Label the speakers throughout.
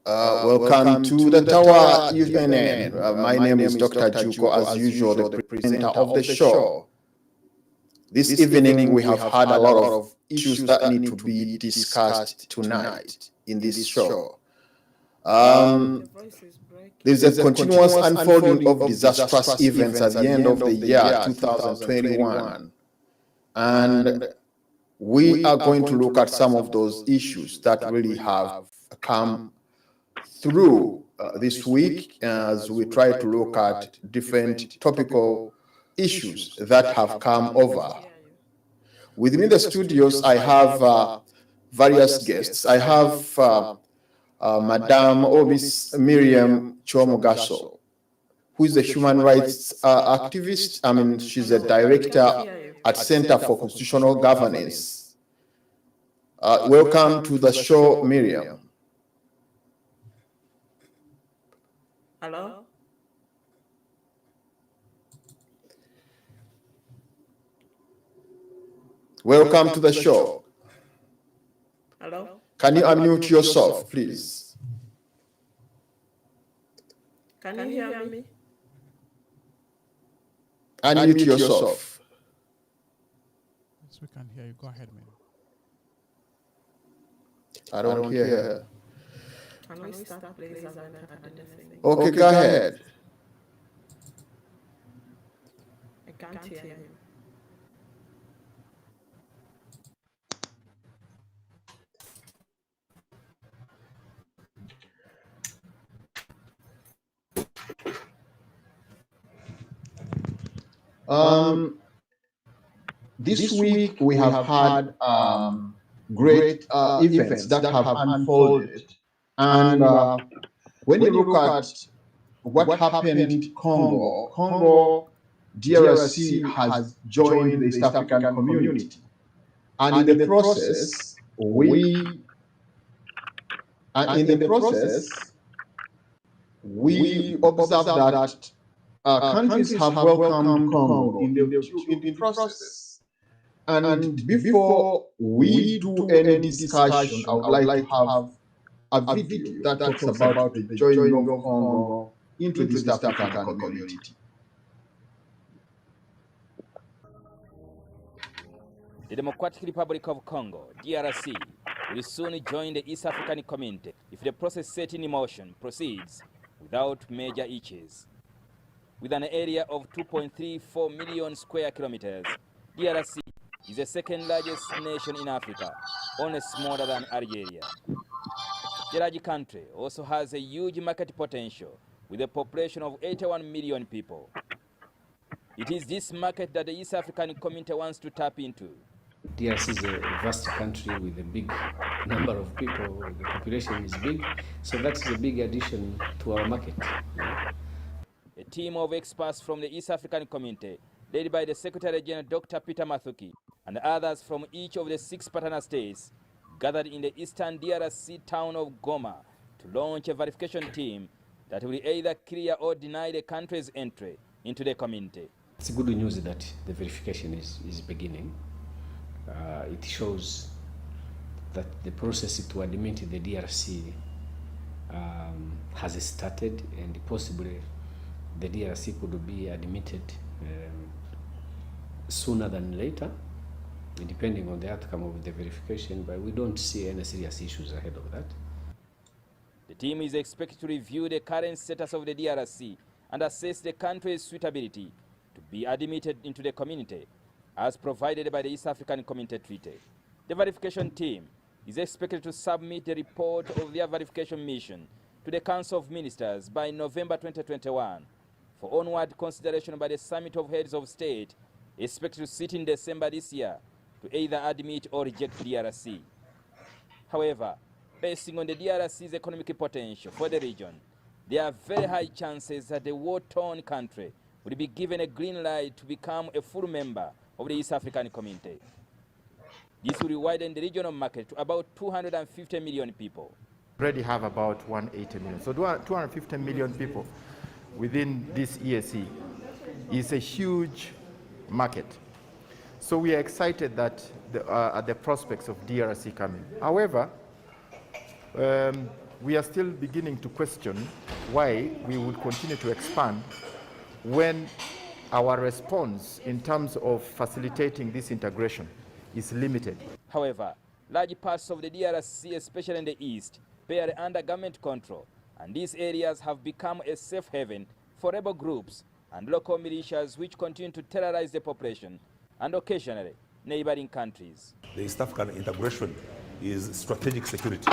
Speaker 1: Welcome to the Tower UNN. My name is Dr. Juko, as usual, the presenter of the show. This evening, we have had a lot of issues that need to be discussed tonight in this show. There's a continuous unfolding of disastrous events at the end of the year 2021. And we are going to look at some of those issues that really have come through this week as we try to look at different topical issues that have come over. Within the studios, I have various guests. I have Madame Miss Miriam Chomugaso, who is a human rights activist. I mean, she's a director at Center for Constitutional Governance. Welcome to the show, Miriam.
Speaker 2: Hello?
Speaker 1: Welcome to the show.
Speaker 2: Hello?
Speaker 1: Can you unmute yourself, please?
Speaker 2: Can you hear me?
Speaker 1: Unmute yourself.
Speaker 3: Yes, we can hear you. Go ahead, man.
Speaker 1: I don't hear her.
Speaker 2: Can we start, please?
Speaker 1: Okay, go ahead.
Speaker 2: I can't hear you.
Speaker 1: This week we have had great events that have unfolded, and when you look at what happened in Congo, DRC has joined the East African community, and in the process, we observe that countries have welcomed Congo in the process. And before we do any discussion, I would like to have a video that talks about the joining of Congo into the East African community.
Speaker 4: The Democratic Republic of Congo, DRC, will soon join the East African community if the process set in motion proceeds without major hitches. With an area of 2.34 million square kilometers, DRC is the second largest nation in Africa, only smaller than Algeria. The large country also has a huge market potential with a population of 81 million people. It is this market that the East African community wants to tap into.
Speaker 5: DRC is a vast country with a big number of people. The population is big, so that's a big addition to our market.
Speaker 4: A team of experts from the East African community, led by the Secretary General Dr. Peter Mathuki, and others from each of the 6 partner states, gathered in the eastern DRC town of Goma to launch a verification team that will either clear or deny the country's entry into the community.
Speaker 5: It's good news that the verification is beginning. It shows that the process to admit the DRC has started, and possibly the DRC could be admitted sooner than later, depending on the outcome of the verification, but we don't see any serious issues ahead of that.
Speaker 4: The team is expected to review the current status of the DRC and assess the country's suitability to be admitted into the community as provided by the East African Community Treaty. The verification team is expected to submit the report of their verification mission to the Council of Ministers by November 2021 for onward consideration by the Summit of Heads of State, expected to sit in December this year, to either admit or reject DRC. However, basing on the DRC's economic potential for the region, there are very high chances that the war-torn country will be given a green light to become a full member of the East African community. This will widen the regional market to about 250 million people.
Speaker 6: We already have about 180 million. So 250 million people within this EAC is a huge market. So we are excited that at the prospects of DRC coming. However, we are still beginning to question why we would continue to expand when our response in terms of facilitating this integration is limited.
Speaker 4: However, large parts of the DRC, especially in the east, were under government control, and these areas have become a safe haven for rebel groups and local militias which continue to terrorize the population and occasionally neighboring countries.
Speaker 7: The East African integration is strategic security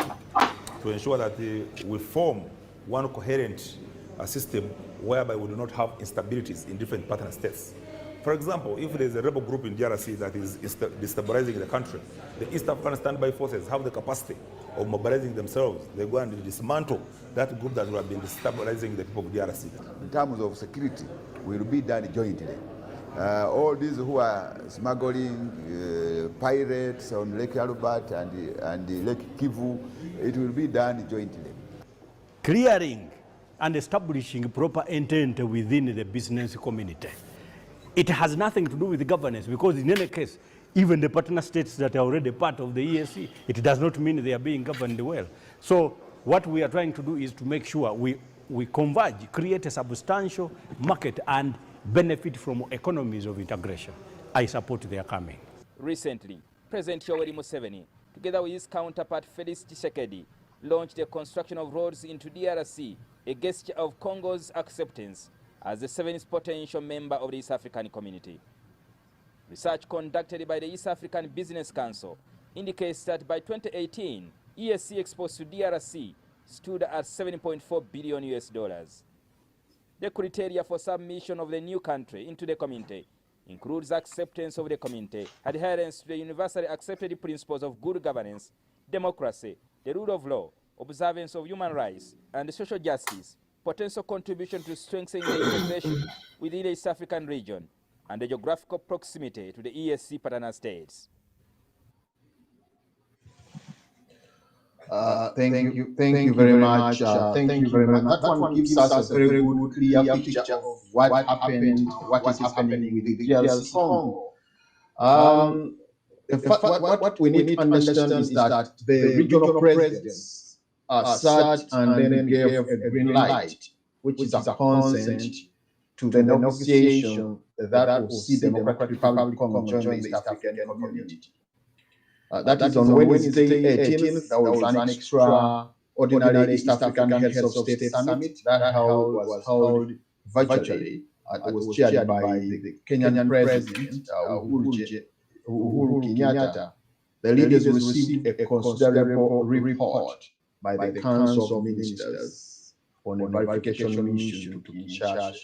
Speaker 7: to ensure that we form one coherent system whereby we do not have instabilities in different partner states. For example, if there is a rebel group in DRC that is destabilizing the country, the East African standby forces have the capacity of mobilizing themselves. They go and dismantle that group that will have been destabilizing the people of DRC.
Speaker 8: In terms of security, will be done jointly. All these who are smuggling pirates on Lake Albert and Lake Kivu, it will be done jointly.
Speaker 9: Clearing and establishing proper intent within the business community. It has nothing to do with governance, because in any case, even the partner states that are already part of the EAC, it does not mean they are being governed well. So what we are trying to do is to make sure we converge, create a substantial market and benefit from economies of integration. I support their coming.
Speaker 4: Recently, President Yoweri Museveni, together with his counterpart Felix Tshisekedi, launched the construction of roads into DRC, a gesture of Congo's acceptance as the seventh potential member of the East African community. Research conducted by the East African Business Council indicates that by 2018, EAC exports to DRC stood at $7.4 billion US. The criteria for submission of the new country into the community includes acceptance of the community, adherence to the universally accepted principles of good governance, democracy, the rule of law, observance of human rights and social justice, potential contribution to strengthening the integration within the East African region, and the geographical proximity to the EAC partner states.
Speaker 1: Thank you very much. Thank you very much. That one gives us a very good, clear picture of what happened, what is happening with the DRC Congo. What we need to understand is that the regional presidents sat and then gave a green light, which is a consent to the negotiation that will see the Democratic Republic of Congo join the East African community. That is on Wednesday 18th. There was an extraordinary East African Heads of State Summit that was held virtually. It was chaired by the Kenyan President, Uhuru Kenyatta. The leaders received a considerable report by the Council of Ministers on a verification mission to Kinshasa.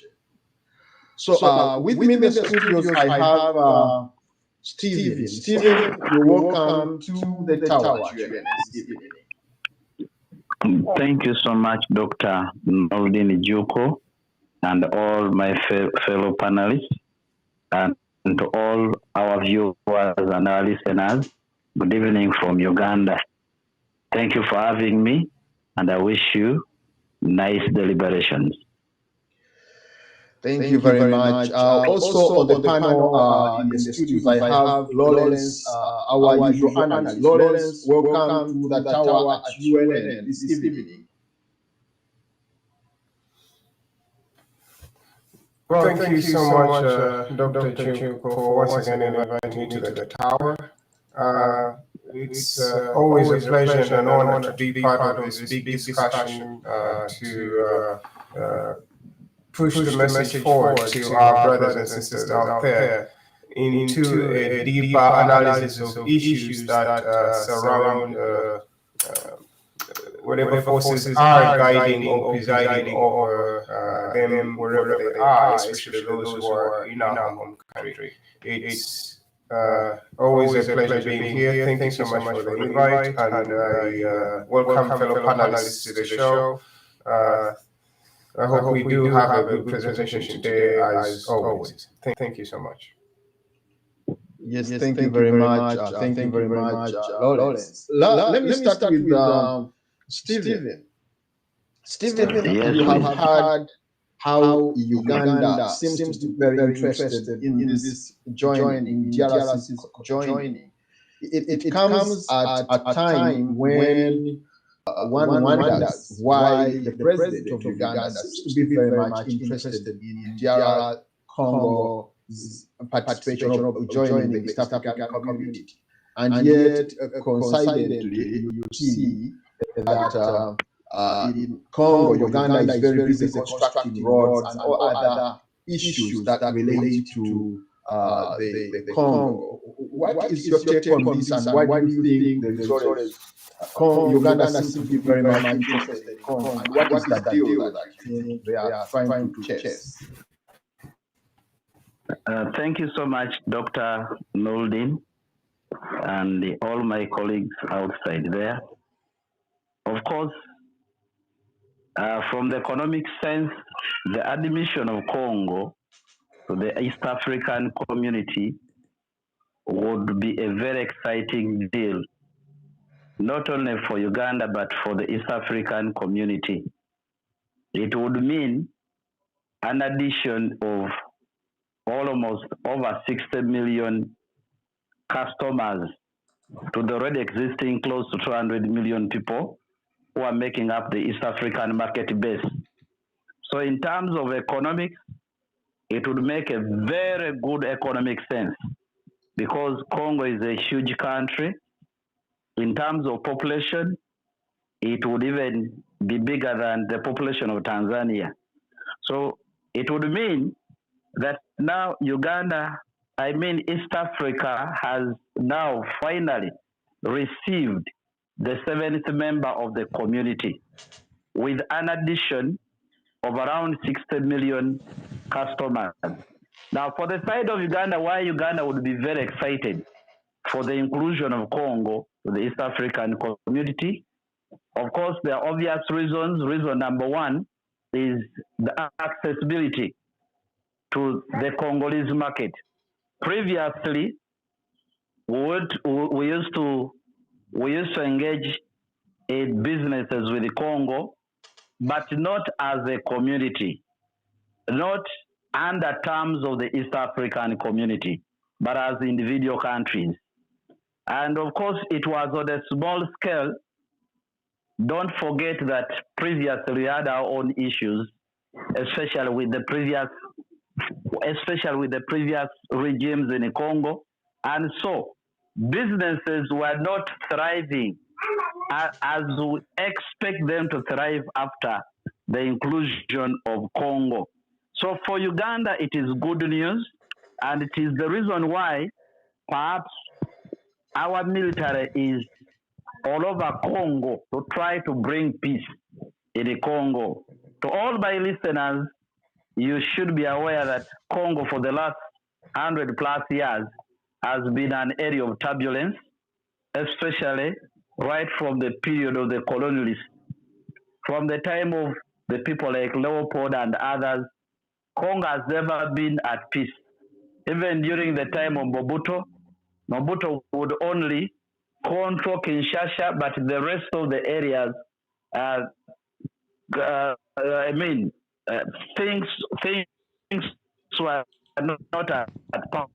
Speaker 1: So with me in the studios, I have Stephen. Stephen, you're welcome to the tower.
Speaker 10: Thank you so much, Dr. Noldin Juko, and all my fellow panelists, and to all our viewers and our listeners. Good evening from Uganda. Thank you for having me, and I wish you nice deliberations.
Speaker 1: Thank you very much. Also on the panel in the studios, I have Lawrence, our usual analyst. Lawrence, welcome to the tower at UNN this evening.
Speaker 11: Well, thank you so much, Dr. Chuko, for once again inviting me to the tower. It's always a pleasure and an honor to be part of this big discussion to push the message forward to our brothers and sisters out there into a deeper analysis of issues that surround whatever forces are guiding or presiding over them wherever they are, especially those who are in our home country. It's always a pleasure being here. Thank you so much for the invite, and I welcome fellow panelists to the show. I hope we do have a good presentation today, as always. Thank you so much.
Speaker 1: Yes, thank you very much. Thank you very much, Lawrence. Let me start with Stephen. Stephen,
Speaker 10: yes,
Speaker 1: you have heard how Uganda seems to be very interested in this joining, DRC joining. It comes at a time when one wonders why the president of Uganda seems to be very much interested in DRC Congo's participation of joining the East African community. And yet, coincidentally, you see that in Congo, Uganda is very busy constructing roads and all other issues that relate to the Congo. What is your take on this, and why do you think there is always Uganda seems to be very much interested in Congo, and what is the deal that you think they are trying to chase?
Speaker 10: Thank you so much, Dr. Noldin, and all my colleagues outside there. Of course, from the economic sense, the admission of Congo to the East African community would be a very exciting deal, not only for Uganda, but for the East African community. It would mean an addition of almost over 60 million customers to the already existing close to 200 million people who are making up the East African market base. So in terms of economics, it would make a very good economic sense because Congo is a huge country. In terms of population, it would even be bigger than the population of Tanzania. So it would mean that now East Africa has now finally received the 7th member of the community with an addition of around 60 million customers. Now, for the side of Uganda, why Uganda would be very excited for the inclusion of Congo to the East African community, of course, there are obvious reasons. Reason number one is the accessibility to the Congolese market. Previously, we used to engage in businesses with the Congo, but not as a community, not under terms of the East African community, but as individual countries. And of course, it was on a small scale. Don't forget that previously we had our own issues, especially with the previous regimes in Congo. And so businesses were not thriving as we expect them to thrive after the inclusion of Congo. So for Uganda, it is good news, and it is the reason why perhaps our military is all over Congo to try to bring peace in the Congo. To all my listeners, you should be aware that Congo for the last 100+ years has been an area of turbulence, especially right from the period of the colonialists. From the time of the people like Leopold and others, Congo has never been at peace. Even during the time of Mobutu would only control Kinshasa, but the rest of the areas, things were not at par.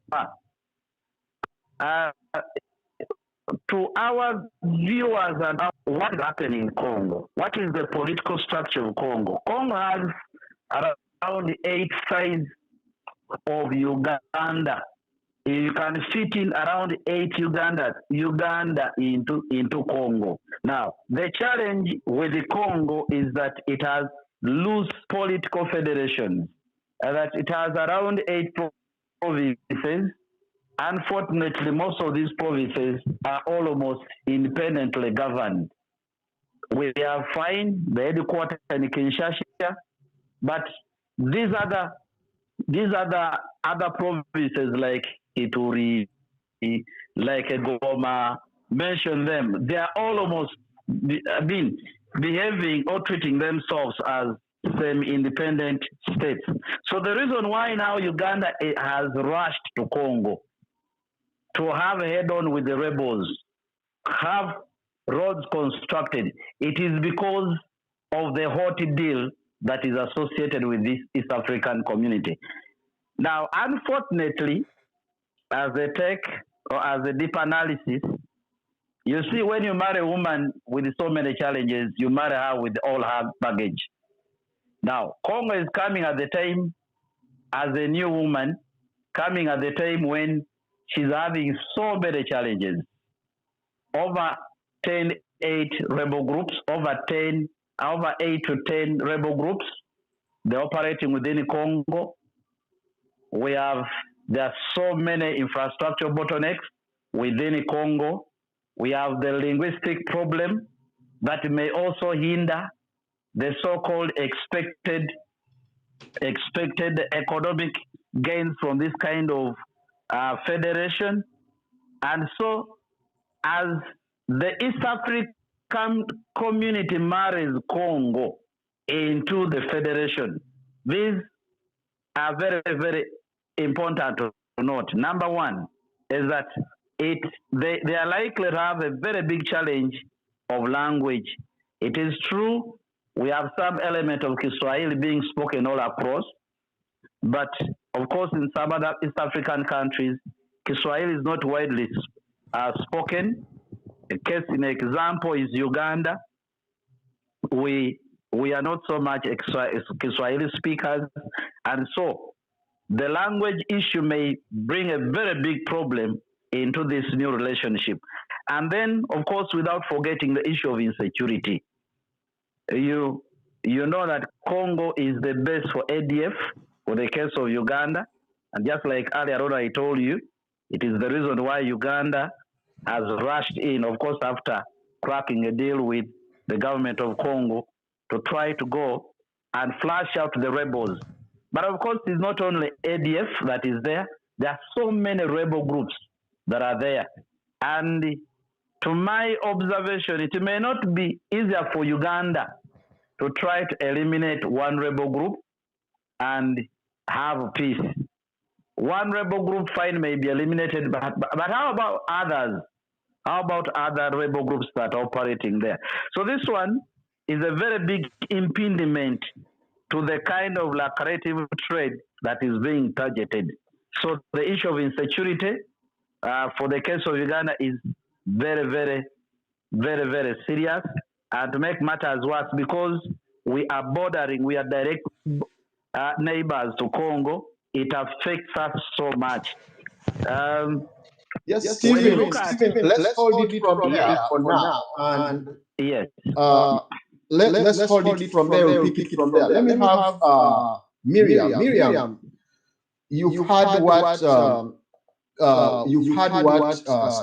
Speaker 10: To our viewers and what is happening in Congo, what is the political structure of Congo? Congo has around 8 sides of Uganda. You can fit in around 8 Uganda into Congo. Now, the challenge with the Congo is that it has loose political federations, that it has around 8 provinces. Unfortunately, most of these provinces are almost independently governed. We have fine the headquarters in Kinshasa, but these other provinces like Ituri, like Goma, mention them. They are all almost behaving or treating themselves as semi-independent states. So the reason why now Uganda has rushed to Congo to have a head-on with the rebels, have roads constructed, it is because of the hot deal that is associated with this East African community. Now, unfortunately, as a deep analysis, You see, when you marry a woman with so many challenges, you marry her with all her baggage. Now, Congo is coming at the time as a new woman, coming at the time when she's having so many challenges. Over 8 rebel groups, over 8 to 10 rebel groups, they're operating within Congo. There are so many infrastructure bottlenecks within Congo. We have the linguistic problem that may also hinder the so-called expected economic gains from this kind of federation. And so, as the East African community marries Congo into the federation, these are very, very important to note. Number one is that they are likely to have a very big challenge of language. It is true we have some element of Kiswahili being spoken all across, but of course in some other East African countries, Kiswahili is not widely spoken. A case in example is Uganda. We are not so much Kiswahili speakers, and so the language issue may bring a very big problem into this new relationship. And then, of course, without forgetting the issue of insecurity. You know that Congo is the base for ADF, for the case of Uganda. And just like earlier on I told you, it is the reason why Uganda has rushed in, of course, after cracking a deal with the government of Congo to try to go and flush out the rebels. But of course, it's not only ADF that is there. There are so many rebel groups that are there. And to my observation, it may not be easier for Uganda to try to eliminate one rebel group and have peace. One rebel group fine may be eliminated, but how about others? How about other rebel groups that are operating there? So this one is a very big impediment to the kind of lucrative trade that is being targeted. So the issue of insecurity for the case of Uganda is very, very, very, very serious. And to make matters worse, because we are bordering, we are direct neighbors to Congo, it affects us so much.
Speaker 1: Yes, Stephen, let's hold it from there for now. And
Speaker 10: yes,
Speaker 1: let's hold it from there. We'll pick it from there. Let me have Miriam. Miriam, you've heard what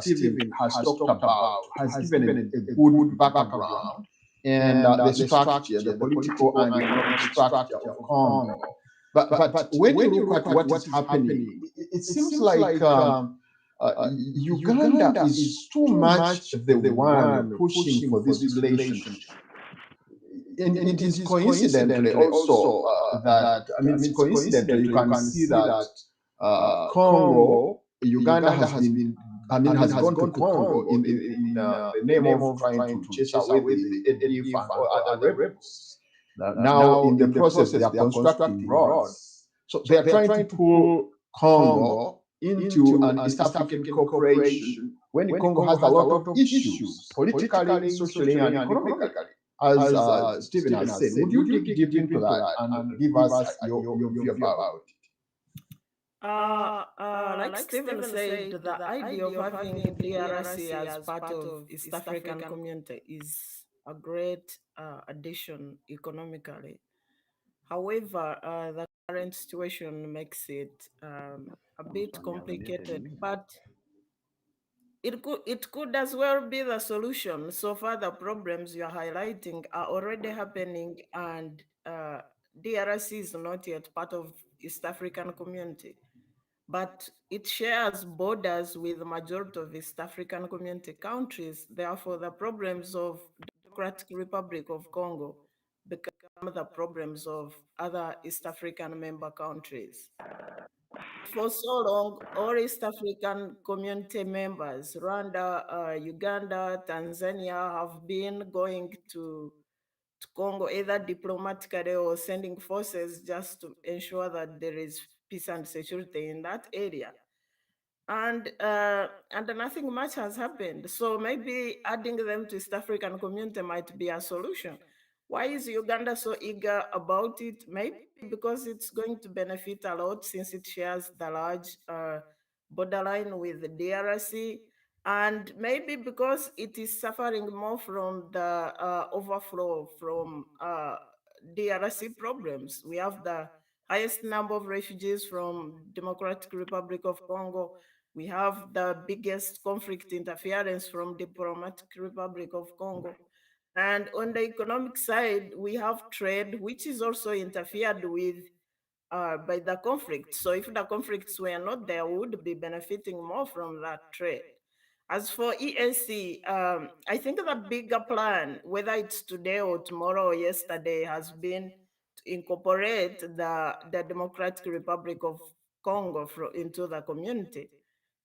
Speaker 1: Stephen has talked about, has given a good background and the structure, the political and economic structure of Congo. But when you look at what is happening, it seems like Uganda is too much the one pushing for this relationship. And it is coincidentally also that, it's coincidentally you can see that Congo, Uganda has gone to Congo in the name of trying to chase away the ADF and other rebels. Now, in the process, they are constructing roads. So they are trying to pull Congo into an East African cooperation when Congo has a lot of issues, politically, socially, and economically, as Stephen has said. Would you dig deep into that and give us your view about it?
Speaker 2: Like Stephen said, the idea of having DRC as part of East African community is a great addition economically. However, the current situation makes it a bit complicated, but it could as well be the solution. So far, the problems you are highlighting are already happening, and DRC is not yet part of East African community, but it shares borders with the majority of East African community countries. Therefore, the problems of Democratic Republic of Congo become the problems of other East African member countries. For so long, all East African community members, Rwanda, Uganda, Tanzania, have been going to Congo either diplomatically or sending forces just to ensure that there is peace and security in that area. and nothing much has happened. So maybe adding them to East African community might be a solution. Why is Uganda so eager about it? Maybe because it's going to benefit a lot since it shares the large borderline with the DRC, and maybe because it is suffering more from the overflow from DRC problems. We have the highest number of refugees from Democratic Republic of Congo. We have the biggest conflict interference from Diplomatic Republic of Congo. And on the economic side, we have trade, which is also interfered with by the conflict. So if the conflicts were not there, we would be benefiting more from that trade. As for EAC, I think the bigger plan, whether it's today or tomorrow or yesterday, has been to incorporate the Democratic Republic of Congo into the community.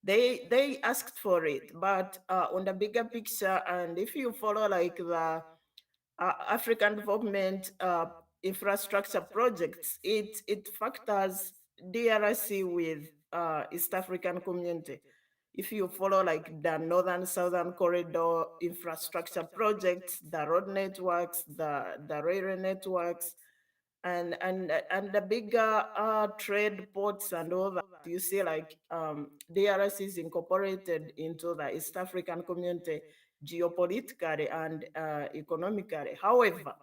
Speaker 2: They asked for it, but on the bigger picture, and if you follow like the African development infrastructure projects, it factors DRC with East African community. If you follow like the Northern Southern Corridor infrastructure projects, the road networks, the railway networks, and the bigger trade ports and all that, you see like DRC is incorporated into the East African community geopolitically and economically. However,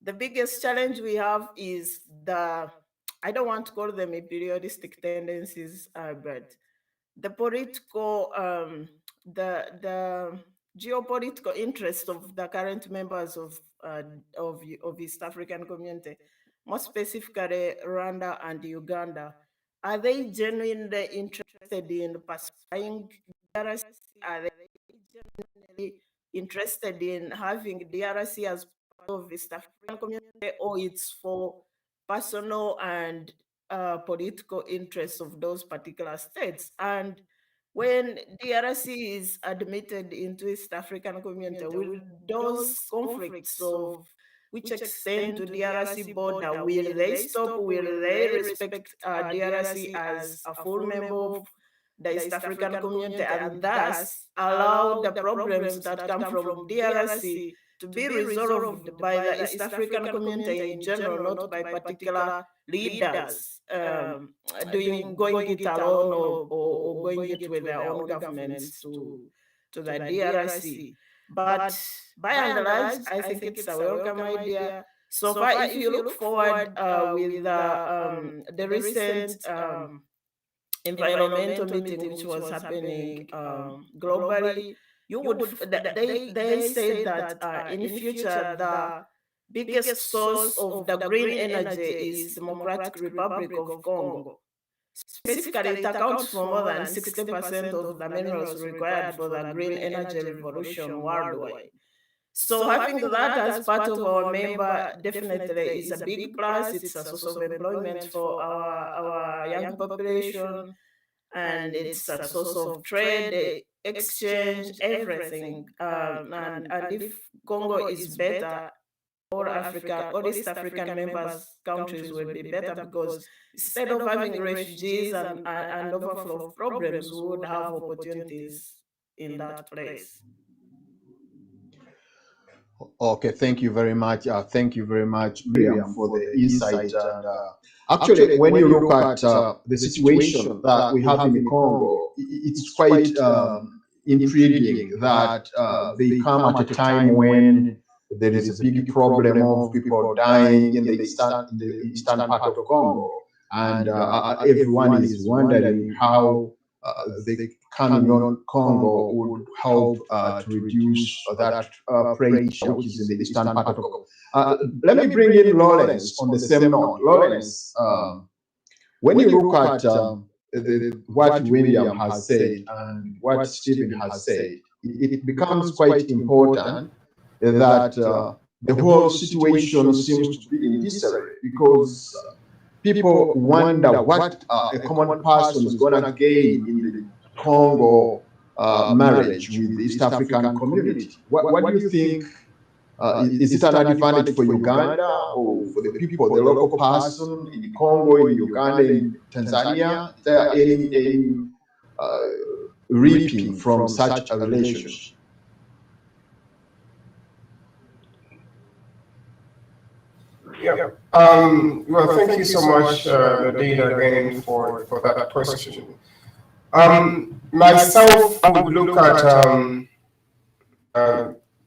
Speaker 2: the biggest challenge we have is I don't want to call them imperialistic tendencies, but the political, the geopolitical interest of the current members of East African community, more specifically Rwanda and Uganda. Are they genuinely interested in pacifying DRC? Are they genuinely interested in having DRC as part of East African community, or it's for personal and political interests of those particular states? And when DRC is admitted into East African community, will those conflicts of which extend to DRC border, will they stop? Will they respect DRC as a full member of the East African community, and thus allow the problems that come from DRC to be resolved by the East African community in general, not by particular leaders going it alone or going it with their own governments to the DRC. But by and large, I think it's a welcome idea. So far, if you look forward with the recent environmental meeting which was happening globally, you would they said that in future the biggest source of the green energy is Democratic Republic of Congo. Specifically, it accounts for more than 60% of the minerals required for the green energy revolution worldwide. So having that as part of our member definitely is a big plus. It's a source of employment for our young population, and it's a source of trade, exchange, everything. And if Congo is better, all East African members countries will be better, because instead of having refugees and overflow of problems, we would have opportunities in that place.
Speaker 1: Okay, thank you very much. Thank you very much, Miriam, for the insight. And actually, when you look at the situation that we have in Congo, it's quite intriguing that they come at a time when there is a big problem of people dying in the eastern part of Congo, and everyone is wondering how the coming on Congo would help to reduce that pressure which is in the eastern part of Congo. Let me bring in Lawrence on the same note. Lawrence, when you look at what William has said and what Stephen has said, it becomes quite important that the whole situation seems to be in disarray, because people wonder what a common person is going to gain in the Congo marriage with the East African community. What do you think? Is it an advantage for Uganda or for the people, the local person in Congo, in Uganda, in Tanzania? Is there any reaping from such relations?
Speaker 11: Yeah. Well, thank you so much, Nadine, again for that question. Myself, I would look at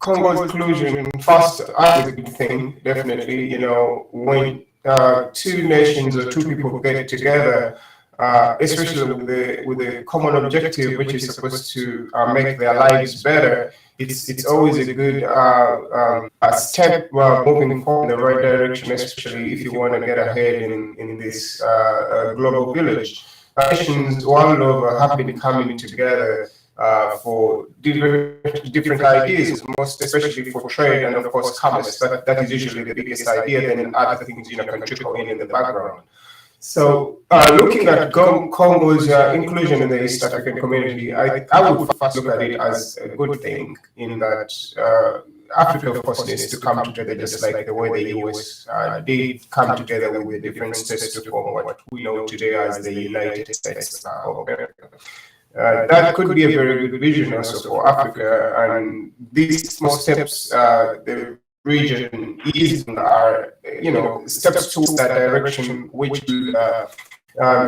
Speaker 11: Congo's inclusion first as a good thing, definitely. You know, when two nations or two people get together, especially with a common objective, which is supposed to make their lives better, it's always a good step moving forward in the right direction, especially if you want to get ahead in this global village. Nations world over have been coming together for different ideas, most especially for trade and of course commerce. That is usually the biggest idea. Then other things, you know, can trickle in the background. So looking at Congo's inclusion in the East African community, I would first look at it as a good thing in that Africa, of course, needs to come together just like the way the US did come together with the different states to form what we know today as the United States of America. That could be a very good vision also for Africa, and these small steps the region is are, you know, steps towards that direction, which will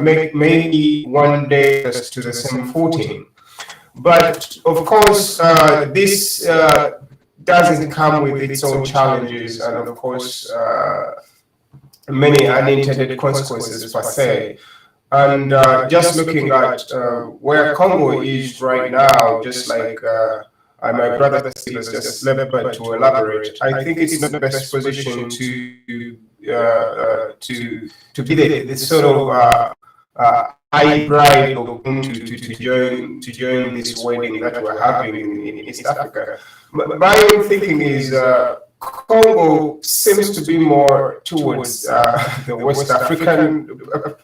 Speaker 11: make maybe one day us to the same footing. But of course, this doesn't come with its own challenges, and of course, many unintended consequences per se. And just looking at where Congo is right now, just like my brother has just left, but to elaborate, I think it's not the best position to be the sort of high bride to join this wedding that we're having in East Africa. My own thinking is Congo seems to be more towards the West African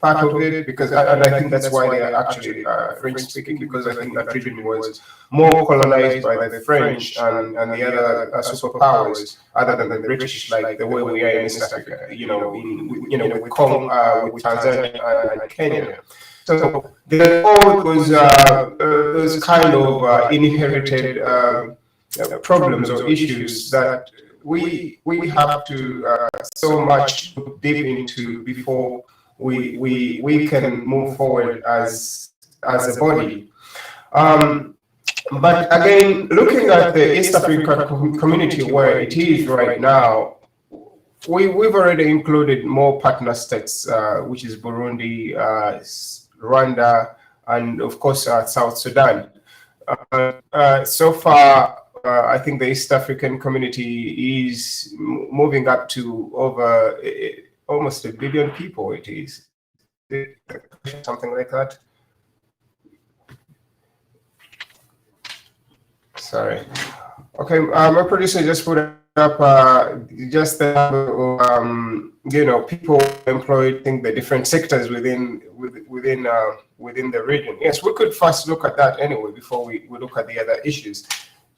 Speaker 11: part of it, because, and I think that's why they are actually French speaking, because I think that region was more colonized by the French and the other superpowers, other than the British, like the way we are in East Africa, with Congo, with Tanzania and Kenya. So there are all those kind of inherited problems or issues that we have to so much deep into before we can move forward as a body. But again, looking at the East African community where it is right now, we've already included more partner states, which is Burundi, Rwanda, and of course South Sudan. So far, I think the East African community is moving up to over almost 1 billion people. It is something like that. Sorry. Okay, my producer just put up just the number of people employed in the different sectors within the region. Yes, we could first look at that anyway before we look at the other issues.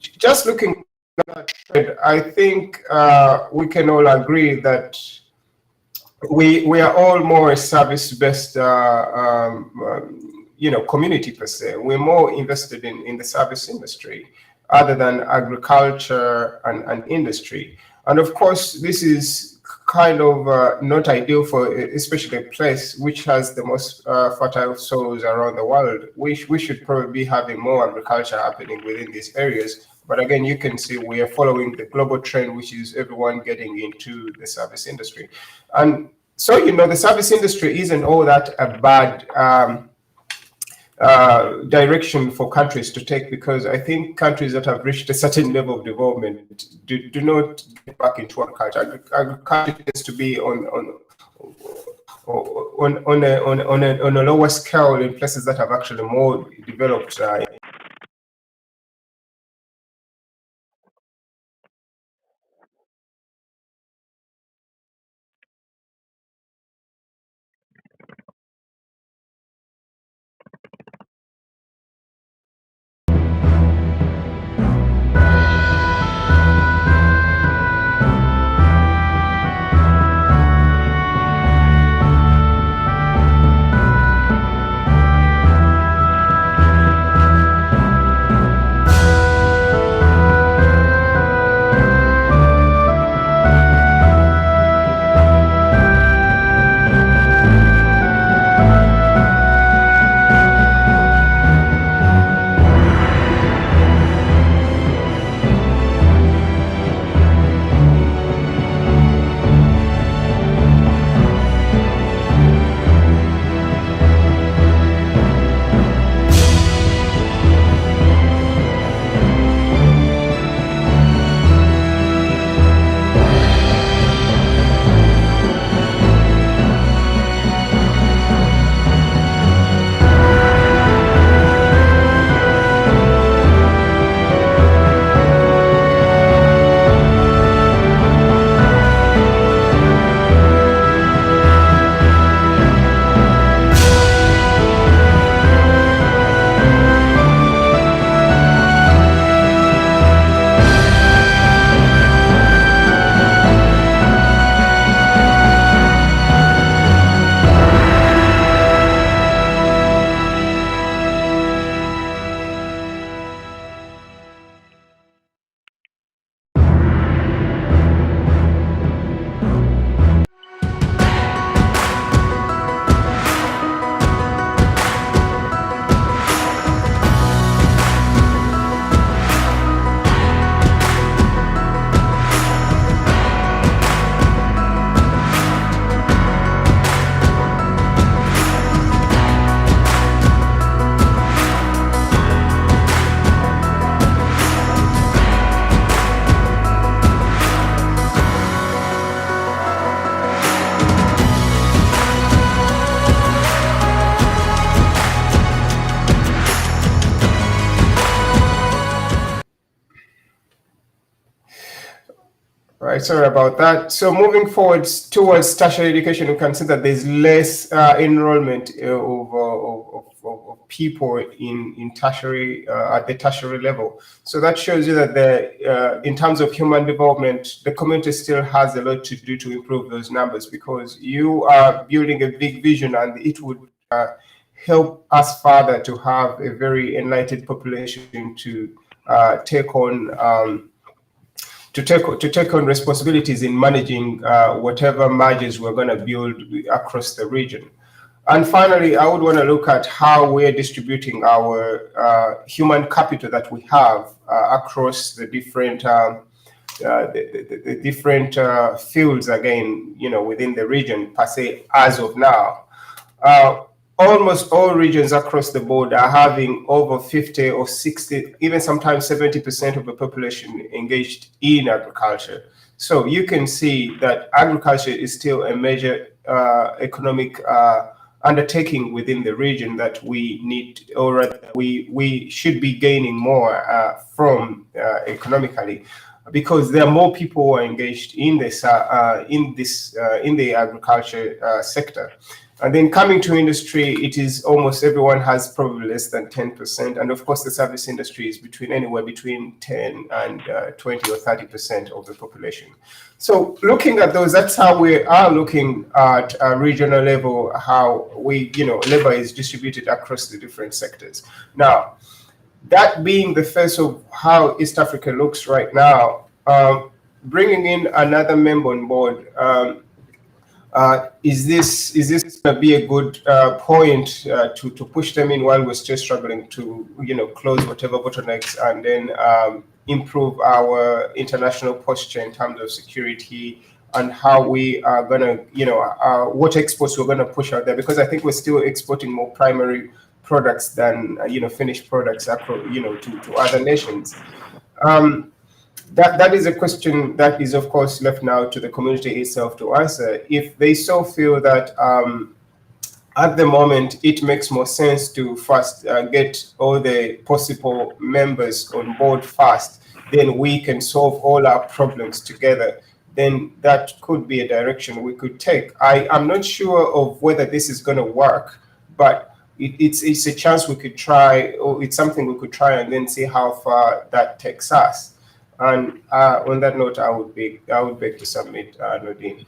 Speaker 11: Just looking at trade, I think we can all agree that we are all more service-based, community per se. We're more invested in the service industry, other than agriculture and industry. And of course, this is kind of not ideal for especially a place which has the most fertile soils around the world. We should probably be having more agriculture happening within these areas. But again, you can see we are following the global trend, which is everyone getting into the service industry. And so, the service industry isn't all that a bad direction for countries to take, because I think countries that have reached a certain level of development do not get back into agriculture. Agriculture tends to be on a lower scale in places that have actually more developed. Right, sorry about that. So moving forward towards tertiary education, we can see that there's less enrollment of people in tertiary at the tertiary level. So that shows you that in terms of human development, the community still has a lot to do to improve those numbers, because you are building a big vision, and it would help us further to have a very enlightened population to take on. To take on responsibilities in managing whatever mergers we're going to build across the region. And finally, I would want to look at how we're distributing our human capital that we have across the different different fields, again, within the region per se, as of now. Almost all regions across the board are having over 50 or 60, even sometimes 70% of the population engaged in agriculture. So you can see that agriculture is still a major economic undertaking within the region that we need, or we should be gaining more from economically, because there are more people who are engaged in this in the agriculture sector. And then coming to industry, it is almost everyone has probably less than 10%. And of course, the service industry is anywhere between 10 and 20 or 30% of the population. So looking at those, that's how we are looking at a regional level, how labor is distributed across the different sectors. Now, that being the face of how East Africa looks right now, bringing in another member on board, is this going to be a good point to push them in while we're still struggling to close whatever bottlenecks, and then improve our international posture in terms of security, and how we are going to what exports we're going to push out there? Because I think we're still exporting more primary products than finished products to other nations. That is a question that is, of course, left now to the community itself to answer. If they so feel that at the moment it makes more sense to first get all the possible members on board first, then we can solve all our problems together, then that could be a direction we could take. I'm not sure of whether this is going to work, but it's a chance we could try, or it's something we could try and then see how far that takes us. And on that note, I would beg to submit, Nadine.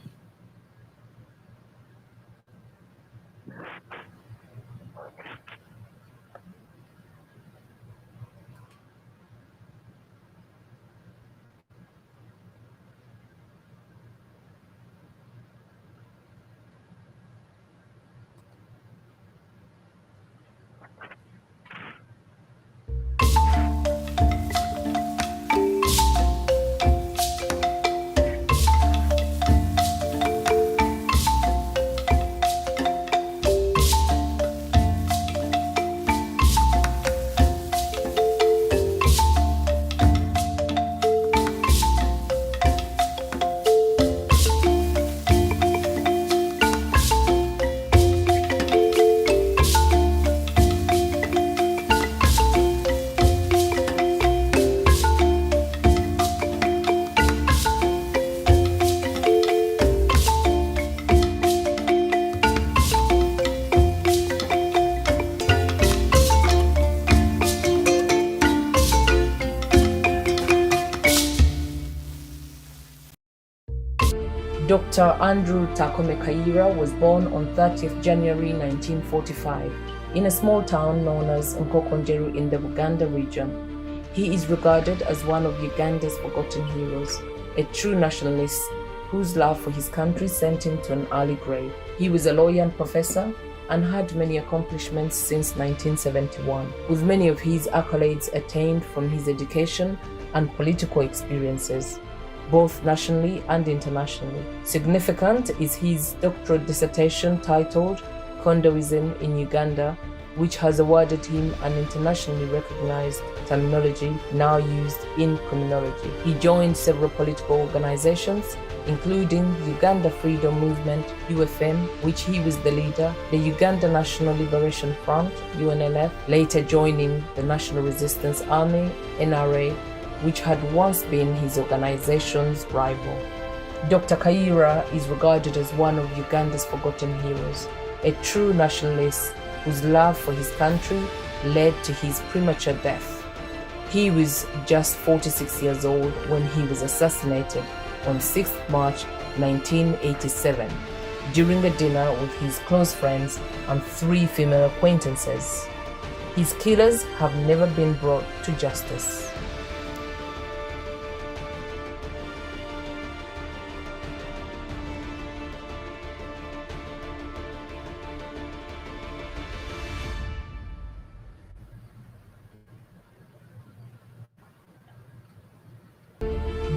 Speaker 12: Dr. Andrew Takome Kaira was born on 30th January 1945 in a small town known as Nkokonjeru in the Uganda region. He is regarded as one of Uganda's forgotten heroes, a true nationalist whose love for his country sent him to an early grave. He was a lawyer and professor and had many accomplishments since 1971, with many of his accolades attained from his education and political experiences, both nationally and internationally. Significant is his doctoral dissertation titled Condoism in Uganda, which has awarded him an internationally recognized terminology now used in criminology. He joined several political organizations, including Uganda Freedom Movement, UFM, which he was the leader, the Uganda National Liberation Front, UNNF, later joining the National Resistance Army, NRA, which had once been his organization's rival. Dr. Kayiira is regarded as one of Uganda's forgotten heroes, a true nationalist whose love for his country led to his premature death. He was just 46 years old when he was assassinated on 6th March 1987 during a dinner with his close friends and 3 female acquaintances. His killers have never been brought to justice.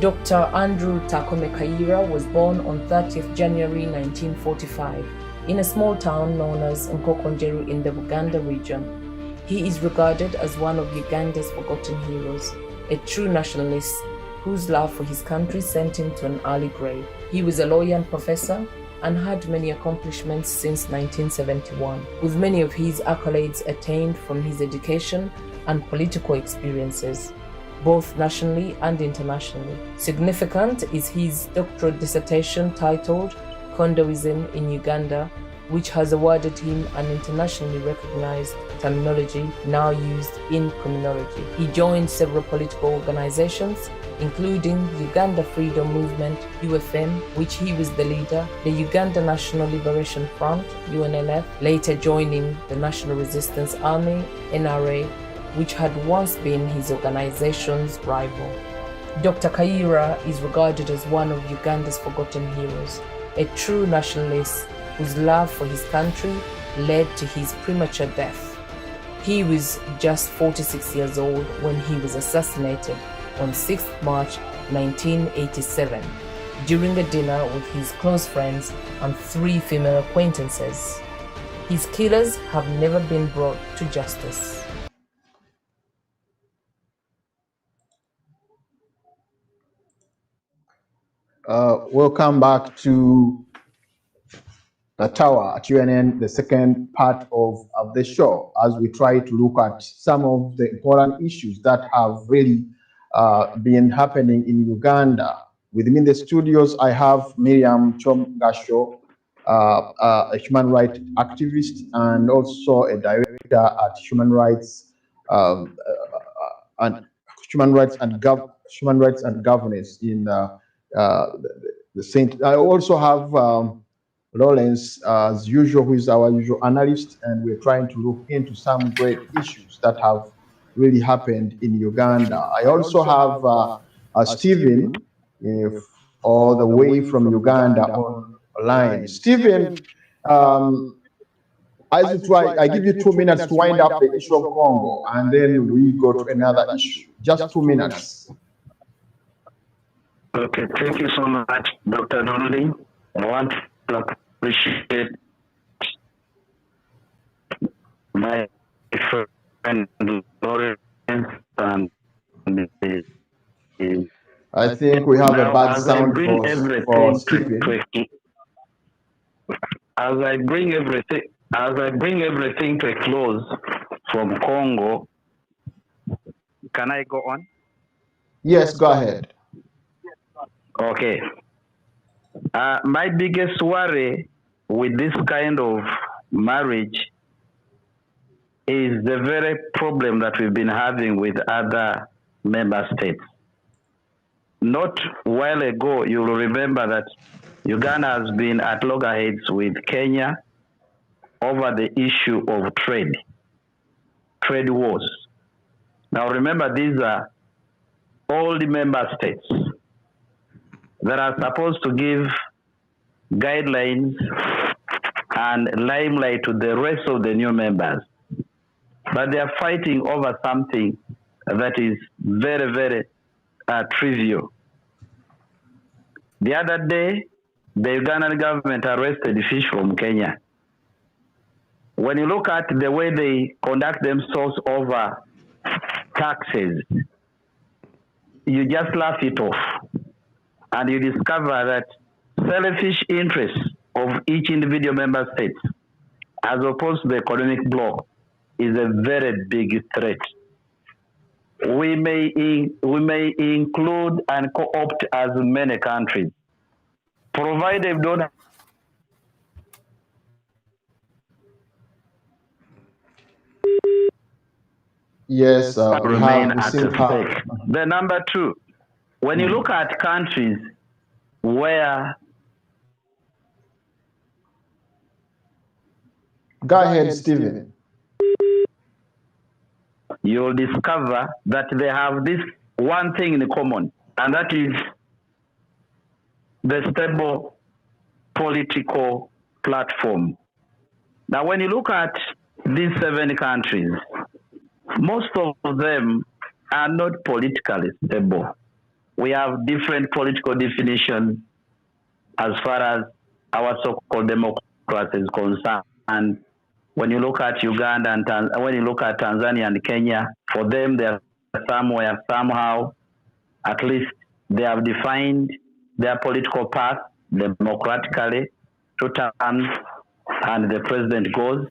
Speaker 12: Dr. Andrew Takome Kayiira was born on 30th January 1945 in a small town known as Nkokonjeru in the Uganda region. He is regarded as one of Uganda's forgotten heroes, a true nationalist whose love for his country sent him to an early grave. He was a lawyer and professor and had many accomplishments since 1971, with many of his accolades attained from his education and political experiences, both nationally and internationally. Significant is his doctoral dissertation titled Condoism in Uganda, which has awarded him an internationally recognized terminology now used in criminology. He joined several political organizations, including Uganda Freedom Movement, UFM, which he was the leader, the Uganda National Liberation Front, UNNF, later joining the National Resistance Army, NRA, which had once been his organization's rival. Dr. Kayiira is regarded as one of Uganda's forgotten heroes, a true nationalist whose love for his country led to his premature death. He was just 46 years old when he was assassinated on 6th March 1987 during a dinner with his close friends and 3 female acquaintances. His killers have never been brought to justice.
Speaker 1: Welcome back to the tower at UNN, the second part of the show, as we try to look at some of the important issues that have really been happening in Uganda. With me in the studios, I have Miriam Chomgasho, a human rights activist and also a director at Human Rights and Governance in the Saint. I also have Lawrence, as usual, who is our usual analyst, and we're trying to look into some great issues that have really happened in Uganda. I also have Stephen, all the way from Uganda online. Stephen, I give you 2 minutes to wind up the issue of Congo, and then we go to another issue. Just 2 minutes.
Speaker 10: Okay, thank you so much, Dr. Donnelly. I want to appreciate my friend Lawrence and
Speaker 1: I think we have a bad sound for Stephen.
Speaker 10: As I bring everything to a close from Congo, can I go on?
Speaker 1: Yes, go ahead.
Speaker 10: Okay. My biggest worry with this kind of marriage is the very problem that we've been having with other member states. Not a while ago, you'll remember that Uganda has been at loggerheads with Kenya over the issue of trade wars. Now remember, these are all the member states that are supposed to give guidelines and limelight to the rest of the new members. But they are fighting over something that is very, very trivial. The other day, the Ugandan government arrested fish from Kenya. When you look at the way they conduct themselves over taxes, you just laugh it off. And you discover that selfish interests of each individual member state, as opposed to the economic bloc, is a very big threat. we may include and co-opt as many countries, provided we don't
Speaker 1: Yes,
Speaker 10: remain at stake. The number two, when you look at countries where
Speaker 1: Go ahead, Stephen.
Speaker 10: you'll discover that they have this one thing in common, and that is the stable political platform. Now, when you look at these 7 countries, most of them are not politically stable. We have different political definitions as far as our so-called democracy is concerned. When you look at Uganda and when you look at Tanzania and Kenya, for them, they are somewhere, somehow, at least they have defined their political path democratically, 2 terms, and the president goes.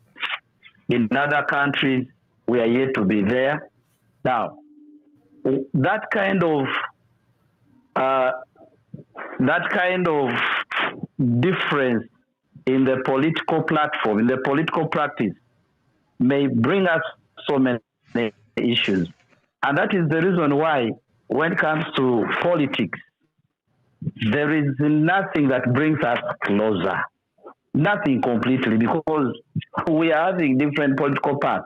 Speaker 10: In other countries, we are yet to be there. Now, that kind of difference in the political platform, in the political practice, may bring us so many issues. And that is the reason why, when it comes to politics, there is nothing that brings us closer. Nothing completely, because we are having different political paths.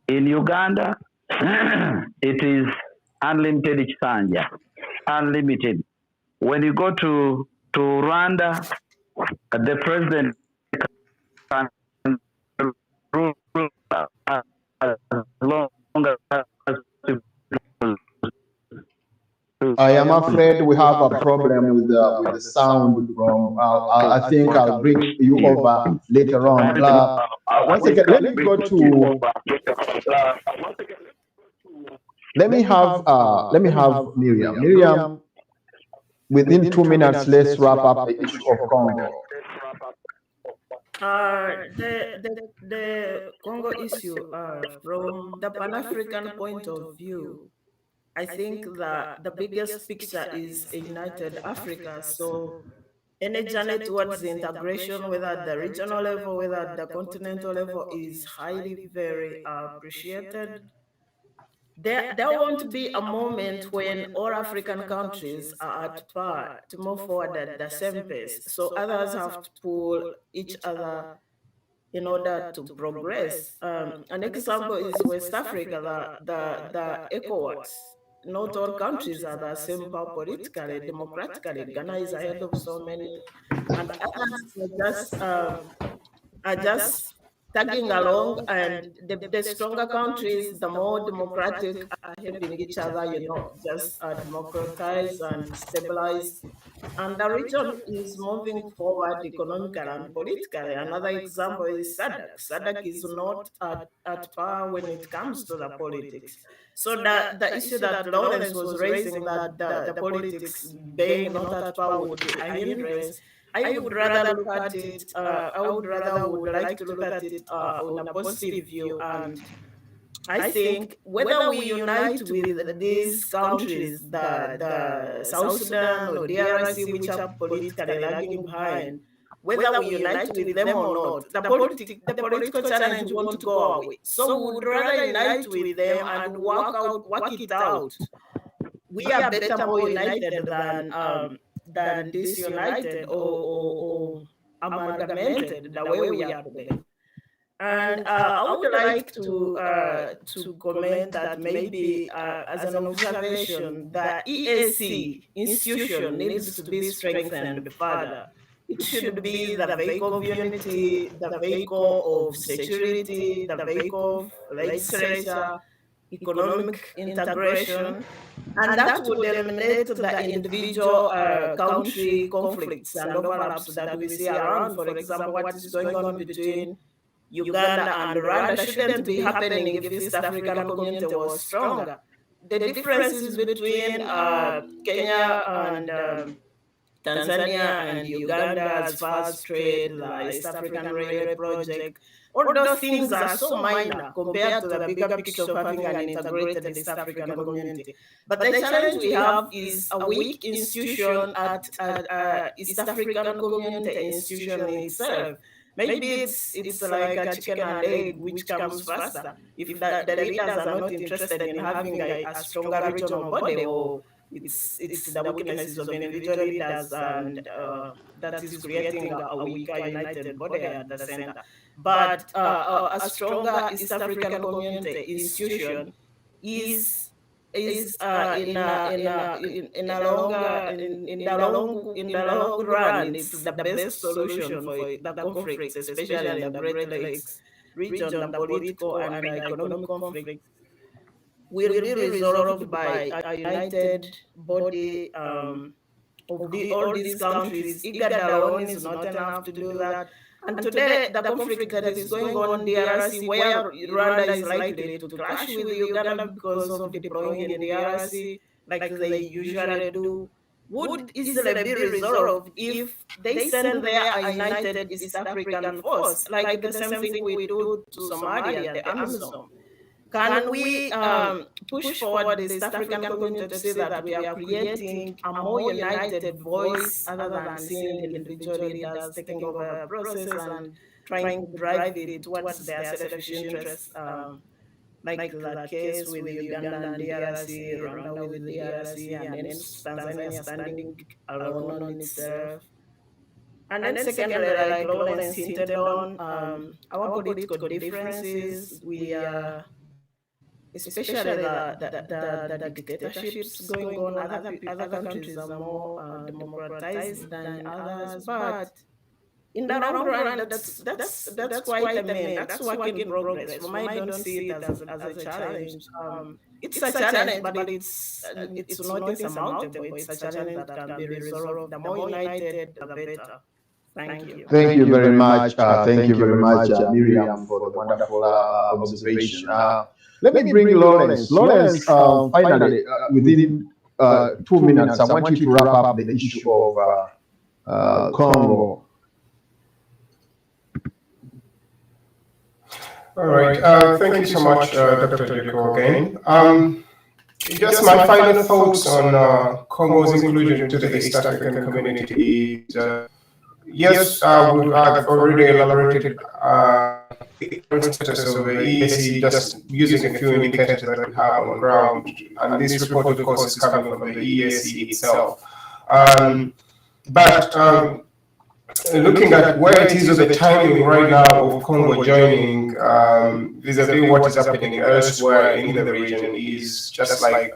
Speaker 10: In Uganda, it is unlimited Chanja, unlimited. When you go to Rwanda, the president can rule as long as
Speaker 1: I am afraid we have a problem with the sound from. I think I'll bring you over later on. Once again, let me go to. Let me have Miriam. Miriam, within 2 minutes, let's wrap up the issue of Congo.
Speaker 2: The Congo issue, from the Pan-African point of view, I think that the biggest picture is a united Africa. So any journey towards the integration, whether at the regional level, whether at the continental level, is highly very appreciated. There won't be a moment when all African countries are at par to move forward at the same pace. So others have to pull each other in order to progress. An example is West Africa, the ECOWAS. Not all countries are the same politically, democratically. Ghana is ahead of so many, and others are just tagging along, and the stronger countries, the more democratic, are helping each other, just democratize and stabilize. And the region is moving forward economically and politically. Another example is SADC. SADC is not at par when it comes to the politics. So the issue that Lawrence was raising, that the politics being not at par would be a hindrance, I would rather look at it, would like to look at it on a positive view. And I think whether we unite with these countries, the South Sudan or DRC, which are politically lagging behind, whether we unite with them or not, the political challenge won't go away. So we would rather unite with them and work it out. We are better more united than disunited or amalgamated the way we are today. And I would like to comment that maybe as an observation, the EAC institution needs to be strengthened further. It should be the vehicle of unity, the vehicle of security, the vehicle of legislature, economic integration, and that would eliminate the individual country conflicts and overlaps that we see around. For example, what is going on between Uganda and Rwanda shouldn't be happening if the East African community was stronger. The differences between Kenya and Tanzania and Uganda as far as trade, the East African Railway Project, All those things are so minor compared to the bigger picture of having an integrated East African community. But the challenge we have is a weak institution at East African community institution in itself. Maybe it's like a chicken and egg, which comes faster. If the leaders are not interested in having a stronger regional body, or it's the weaknesses of individual leaders, and that is creating a weaker united body at the center. But a stronger East African community institution is in the long run, it's the best solution for the conflicts, especially in the Great Lakes region. The political and the economic conflicts will be resolved by a united body of all these countries. IGAD alone is not enough to do that. And today, the conflict that is going on in DRC, where Rwanda is likely to clash with Uganda because of deploying in DRC, like they usually do, would easily be resolved if they send there a united East African force, like the same thing we do to Somalia, the Amazon. Can we push forward the East African community to say that we are creating a more united voice other than seeing individual leaders taking over the process and trying to drive it towards their selfish interests, like the case with Uganda and DRC, Rwanda with the DRC, and then Tanzania standing alone on itself. And then secondly, like Lawrence hinted on, our political differences, we are especially the dictatorships going on. Other countries are more democratized than others, but in the long run, that's quite a mean. That's work in progress. For me, I don't see it as a challenge. It's a challenge, but it's not insurmountable. It's a challenge that can be resolved. The more united, the better. Thank you.
Speaker 1: Thank you very much. Thank you very much, Miriam, for the wonderful observation. Let me bring Lawrence. Lawrence, finally, within 2 minutes, I want you to wrap up the issue of Congo.
Speaker 11: All right. Thank you so much, Dr. Jericho, again. Just my final thoughts on Congo's inclusion to the East African community is, yes, I've already elaborated the status of the EAC, just using a few indicators that we have on ground, and this report, of course, is coming from the EAC itself. But looking at where it is of the timing right now of Congo joining vis-a-vis what is happening elsewhere in the region is just like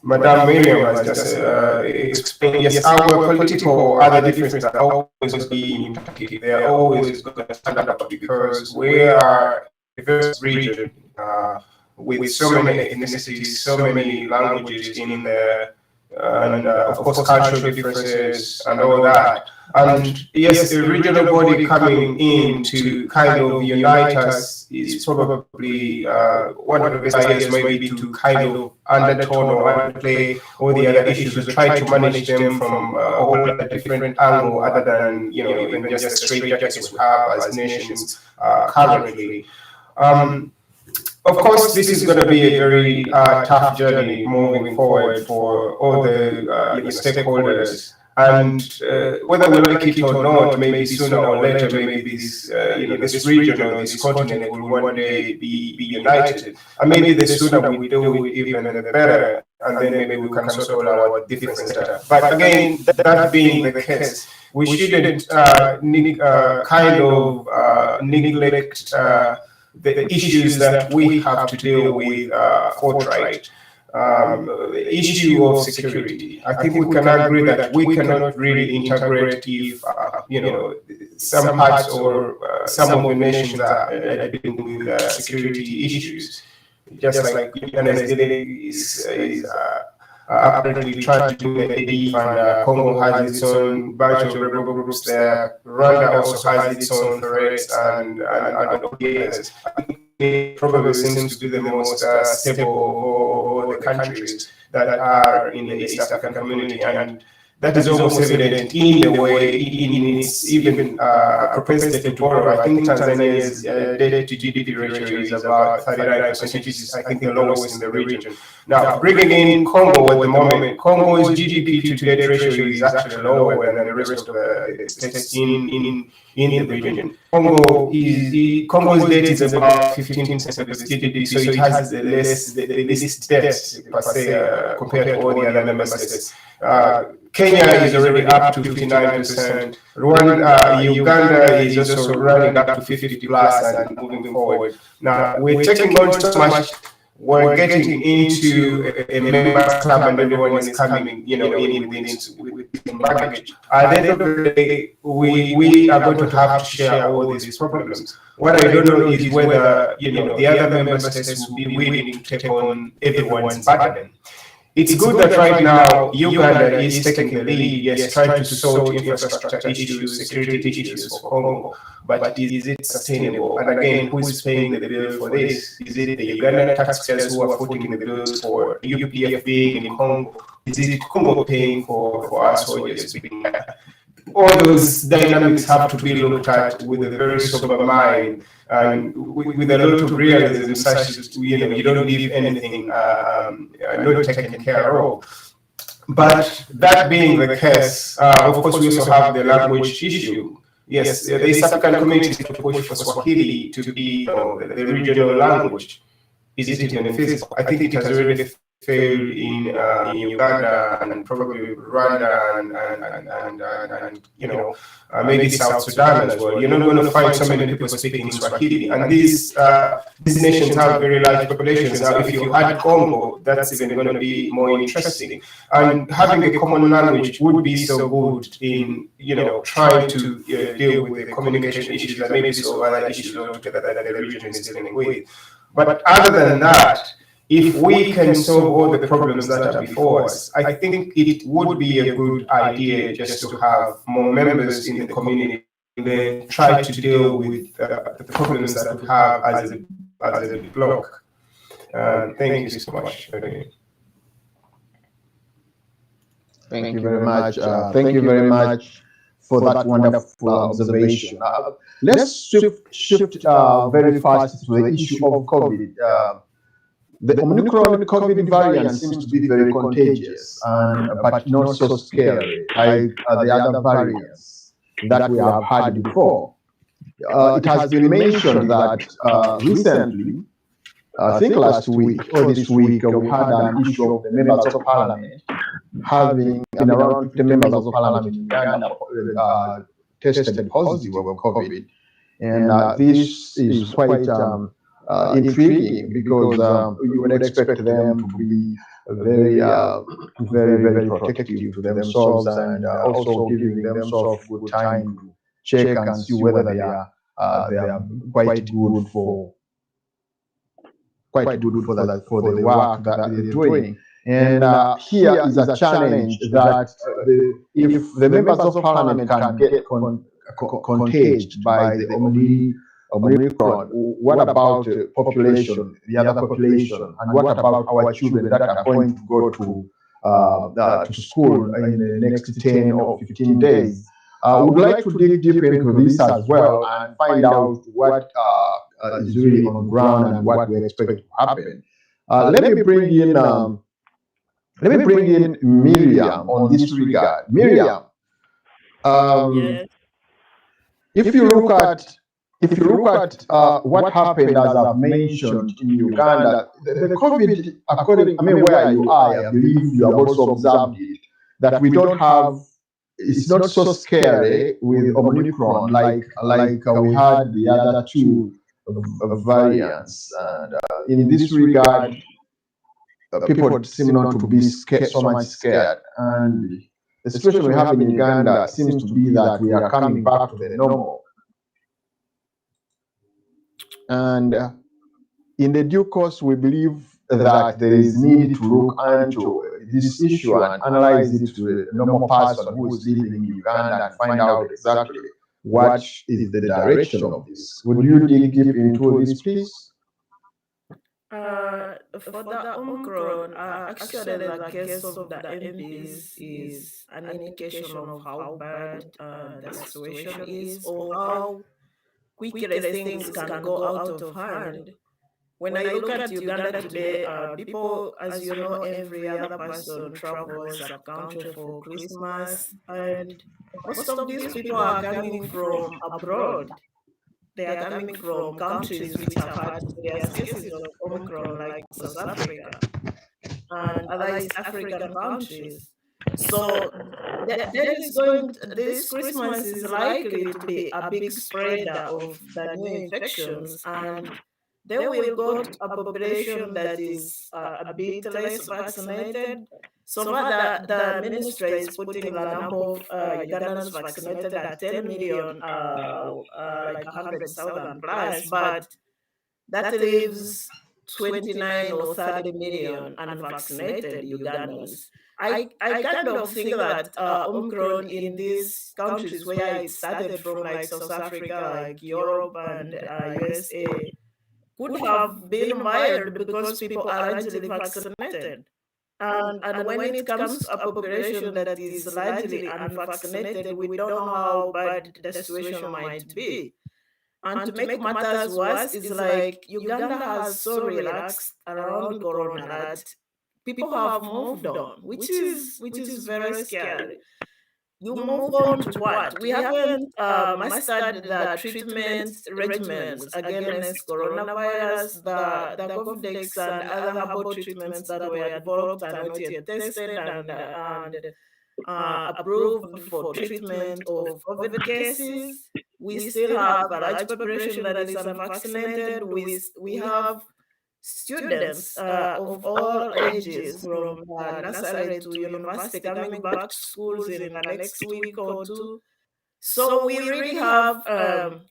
Speaker 11: Madame Miriam has just explained. Yes, our political other differences are always being impacted. They are always going to stand up because we are a diverse region with so many ethnicities, so many languages in there, and of course cultural differences and all that. And yes, a regional body coming in to kind of unite us is probably one of the best ideas, maybe to kind of undertone or underplay all the other issues and try to manage them from a whole different angle other than, you know, even just the straitjackets we have as nations currently. Of course, this is going to be a very tough journey moving forward for all the stakeholders. And whether we like it or not, maybe sooner or later, maybe this, this region or this continent will one day be united. And maybe the sooner we do it, even the better. And then maybe we can sort out our differences better. But again, that being the case, we shouldn't kind of neglect the issues that we have to deal with forthright. The issue of security. I think we can agree that we cannot really integrate if, some parts or some of the nations are dealing with security issues. Just like UNN is apparently trying to do an AD, and Congo has its own bunch of rebel groups there. Rwanda also has its own threats and ODAs. It probably seems to be the most stable of the countries that are in the East African community. And that is almost evident in the way, in its even propensity to borrow. I think Tanzania's debt to GDP ratio is about 39%, which is, I think, the lowest in the region. Now, bringing in Congo at the moment, Congo's GDP to debt ratio is actually lower than the rest of the states in the region. Congo's debt is about 15% of its GDP, so it has the least debt per se compared to all the other member states. Kenya is already up to 59%. Uganda is also running up to 50 plus and moving forward. Now, we're taking on so much. We're getting into a member club, and everyone is coming, in with baggage. At the end of the day, we are going to have to share all these problems. What I don't know is whether, the other member states will be willing to take on everyone's burden. It's good that right now Uganda is taking the lead, yes, trying to sort infrastructure issues, security issues for Congo, but is it sustainable? And again, who is paying the bill for this? Is it the Ugandan taxpayers who are footing the bills for UPF being in Congo? Is it Congo paying for our soldiers being there? All those dynamics have to be looked at with a very sober mind and with a lot of realism, such as, you don't leave anything not taken care of. But that being the case, of course, we also have the language issue. Yes, the East African community push for Swahili to be the regional language. Is it even feasible? I think it has already failed in Uganda and probably Rwanda and maybe South Sudan as well. You're not going to find so many people speaking Swahili, and these nations have very large populations. Now, if you add Congo, that's even going to be more interesting. And having a common language would be so good in trying to deal with the communication issues and maybe solve other issues altogether that the region is dealing with. But other than that, if we can solve all the problems that are before us, I think it would be a good idea just to have more members in the community and then try to deal with the problems that we have as a bloc. Thank you so much.
Speaker 1: Thank you very much. Thank you very much for that wonderful observation. Let's shift very fast to the issue of COVID. The Omnicron Covid variant seems to be very contagious, but not so scary like the other variants that we have had before. It has been mentioned that recently, I think last week or this week, we had an issue of the members of parliament having around 50 members of parliament in Uganda tested positive of COVID. And this is quite intriguing because you would expect them to be very, very protective to themselves and also giving themselves good time to check and see whether they are quite good for the work that they're doing. And here is a challenge that if the members of parliament can get contagious by the Omnicron, what about the population, the other population, and what about our children that are going to go to school in the next 10 or 15 days? I would like to dig deep into this as well and find out what is really on the ground and what we expect to happen. Let me bring in Miriam on this regard. Miriam,
Speaker 2: Yes.
Speaker 1: if you look at what happened, as I've mentioned in Uganda, the COVID, where you are, I believe you have also observed it, that we don't have, it's not so scary with Omnicron like we had the other two variants. And in this regard, people seem not to be so much scared. And the situation we have in Uganda seems to be that we are coming back to the normal. And in the due course, we believe that there is need to look into this issue and analyze it to a normal person who is living in Uganda and find out exactly what is the direction of this. Would you dig deep into this, please?
Speaker 2: For the Omicron, actually the case of the MPs is an indication of how bad the situation is, or how quickly things can go out of hand. When I look at Uganda today, people, as you know, every other person travels up country for Christmas, and most of these people are coming from abroad. They are coming from countries which have had serious cases of Omicron, like South Africa and other East African countries. So this Christmas is likely to be a big spreader of the new infections, and they will go to a population that is a bit less vaccinated. So far, the ministry is putting the number of Ugandans vaccinated at 10 million, like 100,000 plus, but that leaves 29 or 30 million unvaccinated Ugandans. I kind of think that Omicron in these countries where it started from, like South Africa, like Europe and USA, could have been mild because people are largely vaccinated. And when it comes to a population that is largely unvaccinated, we don't know how bad the situation might be. And to make matters worse, is like Uganda has so relaxed around Corona that people have moved on, which is very scary. You move on to what? We haven't mastered the treatment regimens against coronavirus. The Covidex and other herbal treatments that were developed are not yet tested and approved for treatment of COVID cases. We still have a large population that is unvaccinated. We have students of all ages, from nursery to university, coming back to schools in the next week or two. So we really have,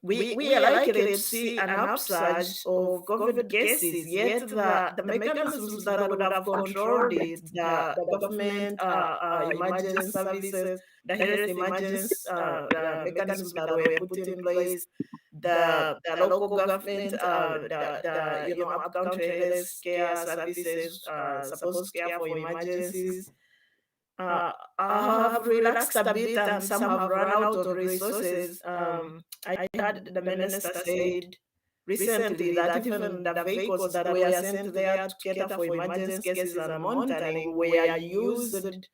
Speaker 2: we are likely to see an upsurge of COVID cases, yet the mechanisms that would have controlled it, the government emergency services, the health emergency, the mechanisms that were put in place, the local government, the up-country health care services, supposed care for emergencies, have relaxed a bit and some have run out of resources. I heard the minister said recently that even the vehicles that were sent there to cater for emergency cases and monitoring were used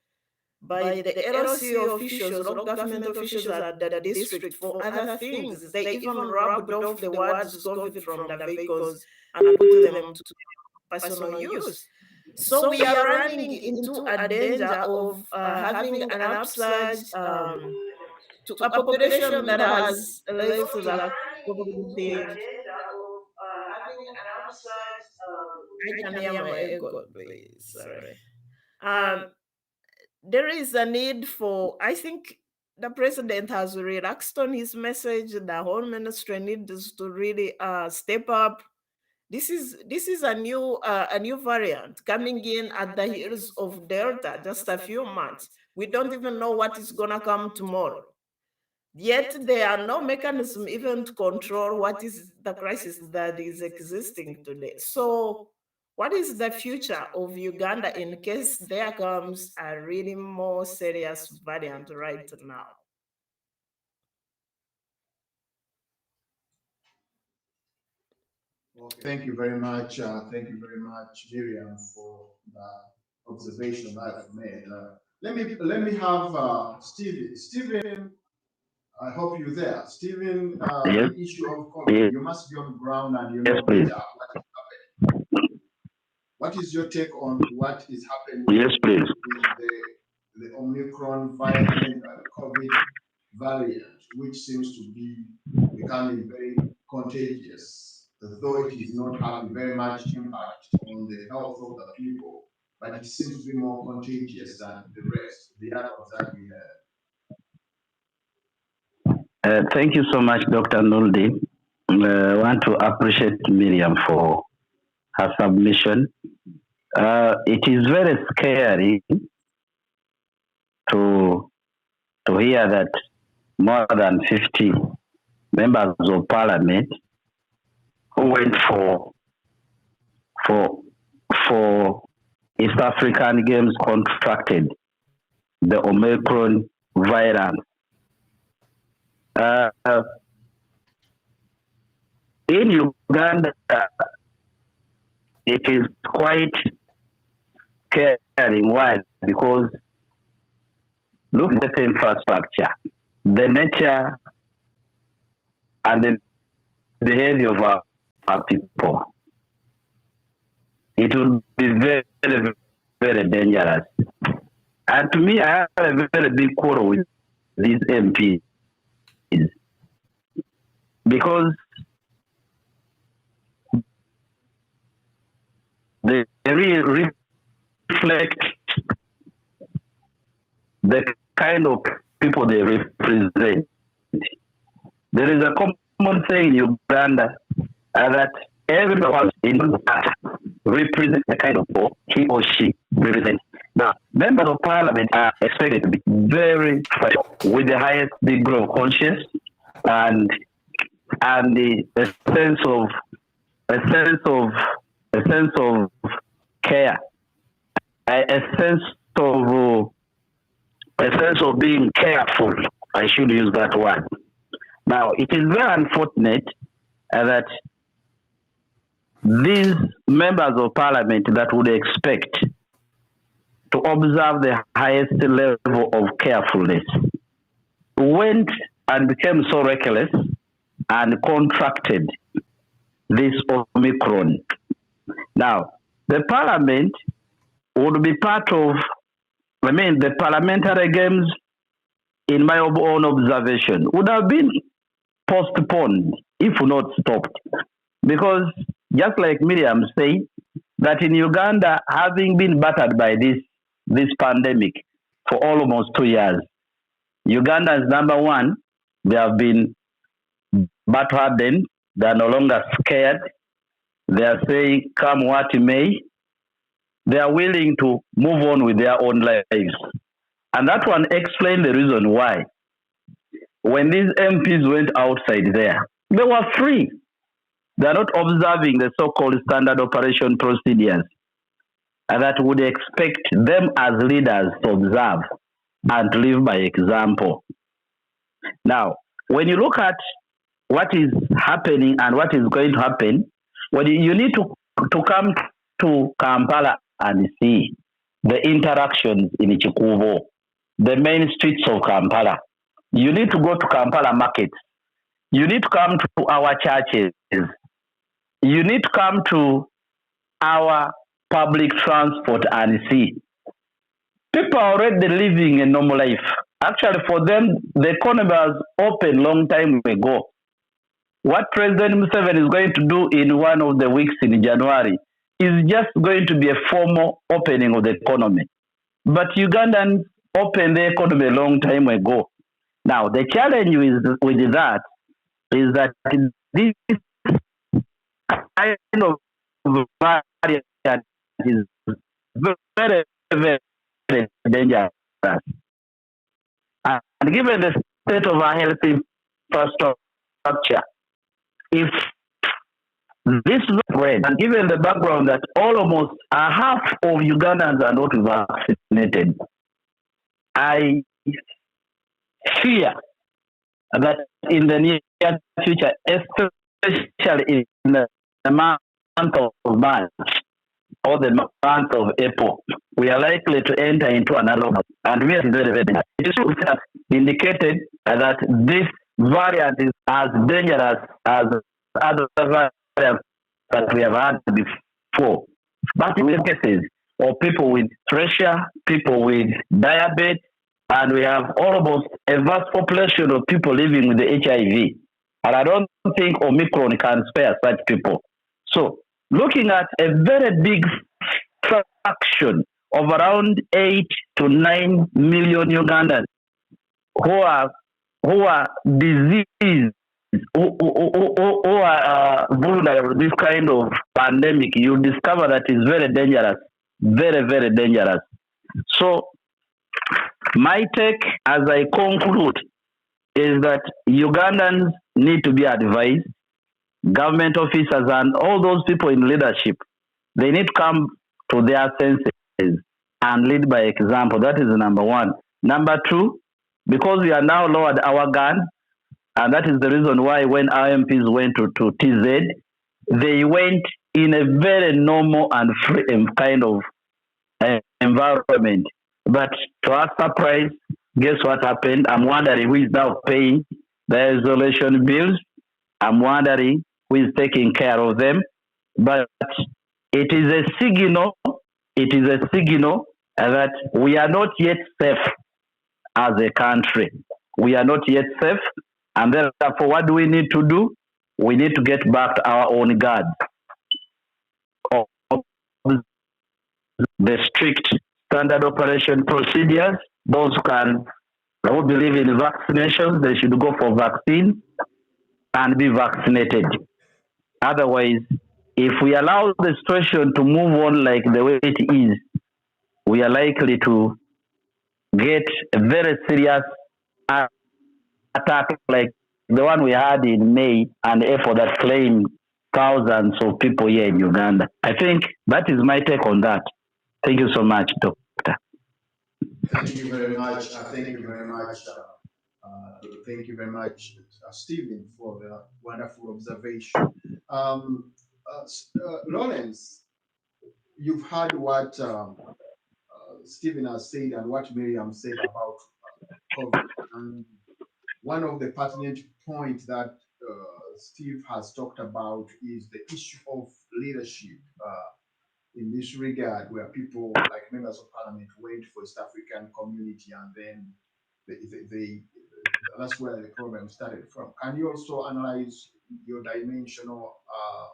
Speaker 2: by the LC officials, local government officials at the district for other things. They even rubbed off the words COVID from the vehicles and put them to personal use. So we are running into a danger of having an upsurge to a population that has left the COVID thing. I can hear my echo, please. Sorry. There is a need for, I think the president has relaxed on his message. The whole ministry needs to really step up. This is a new variant coming in at the heels of Delta, just a few months. We don't even know what is gonna come tomorrow. Yet there are no mechanism even to control what is the crisis that is existing today. So what is the future of Uganda in case there comes a really more serious variant right now?
Speaker 1: Well, thank you very much. Thank you very much, Miriam, for the observation that you've made. Let me have Stephen. Stephen, I hope you're there. Stephen,
Speaker 10: yes.
Speaker 1: The issue of COVID, yes. You must be on the ground and you know
Speaker 10: yes, please.
Speaker 1: what is happening. What is your take on what is happening?
Speaker 10: Yes, please.
Speaker 1: With the Omnicron COVID variant, which seems to be becoming very contagious, though it is not having very much impact on the health of the people, but it seems to be more contagious than the rest, the others that we have.
Speaker 10: Thank you so much, Dr. Nuldi. I want to appreciate Miriam for her submission. It is very scary to hear that more than 50 members of parliament who went for for East African Games contracted the Omnicron virus. In Uganda, it is quite caring. Why? Because look at the infrastructure, the nature and the behavior of our people. It will be very, very, very dangerous. And to me, I have a very big quarrel with these MPs because they really reflect the kind of people they represent. There is a common saying in Uganda that everyone in the represents the kind of people he or she represents. Now, members of parliament are expected to be very professional with the highest degree of conscience and a sense of care, a sense of being careful. I should use that word. Now, it is very unfortunate that these members of parliament that would expect to observe the highest level of carefulness went and became so reckless and contracted this Omicron. Now, the parliament would be part of, the parliamentary games, in my own observation, would have been postponed, if not stopped. Because just like Miriam said, that in Uganda, having been battered by this pandemic for almost 2 years, Uganda is number one. They have been battered, they are no longer scared. They are saying, come what may, they are willing to move on with their own lives. And that one explains the reason why. When these MPs went outside there, they were free. They are not observing the so-called standard operation procedures and that would expect them as leaders to observe and to live by example. Now, when you look at what is happening and what is going to happen, well, you need to come to Kampala and see the interactions in Chikubo, the main streets of Kampala. You need to go to Kampala markets. You need to come to our churches. You need to come to our public transport and see. People are already living a normal life. Actually, for them, the economy was open long time ago. What President Museveni is going to do in one of the weeks in January is just going to be a formal opening of the economy. But Ugandans opened the economy a long time ago. Now, the challenge with that is that this kind of variant is very, very, very dangerous. And given the state of our health infrastructure, if this is spread, and given the background that almost half of Ugandans are not vaccinated, I fear that in the near future, especially in the month of March or the month of April, we are likely to enter into another one. And we are very, very dangerous. It is indicated that this variant is as dangerous as other variants that we have had before. But in cases of people with pressure, people with diabetes, and we have almost a vast population of people living with the HIV. And I don't think Omicron can spare such people. So, looking at a very big fraction of around 8 to 9 million Ugandans who are diseased, who are vulnerable to this kind of pandemic, you discover that it's very dangerous, very, very dangerous. So, my take as I conclude is that Ugandans need to be advised, government officers and all those people in leadership They need to come to their senses and lead by example. That is number one. Number two, because we are now lowered our gun, and that is the reason why when our MPs went to TZ, they went in a very normal and free kind of environment. But to our surprise, guess what happened? I'm wondering who is now paying the isolation bills. I'm wondering who is taking care of them. But it is a signal. It is a signal that we are not yet safe as a country. We are not yet safe, and therefore, what do we need to do? We need to get back to our own guard. The strict standard operation procedures. Those who believe in vaccinations, they should go for vaccine and be vaccinated. Otherwise, if we allow the situation to move on like the way it is, we are likely to get a very serious attack like the one we had in May and April that claimed thousands of people here in Uganda. I think that is my take on that. Thank you so much, Doctor.
Speaker 1: Thank you very much. Thank you very much. Thank you very much, Stephen, for the wonderful observation. Lawrence, you've heard what Stephen has said and what Miriam said about COVID. And one of the pertinent points that Steve has talked about is the issue of leadership in this regard, where people like members of parliament wait for East African community, and then that's where the problem started from. Can you also analyze your dimensional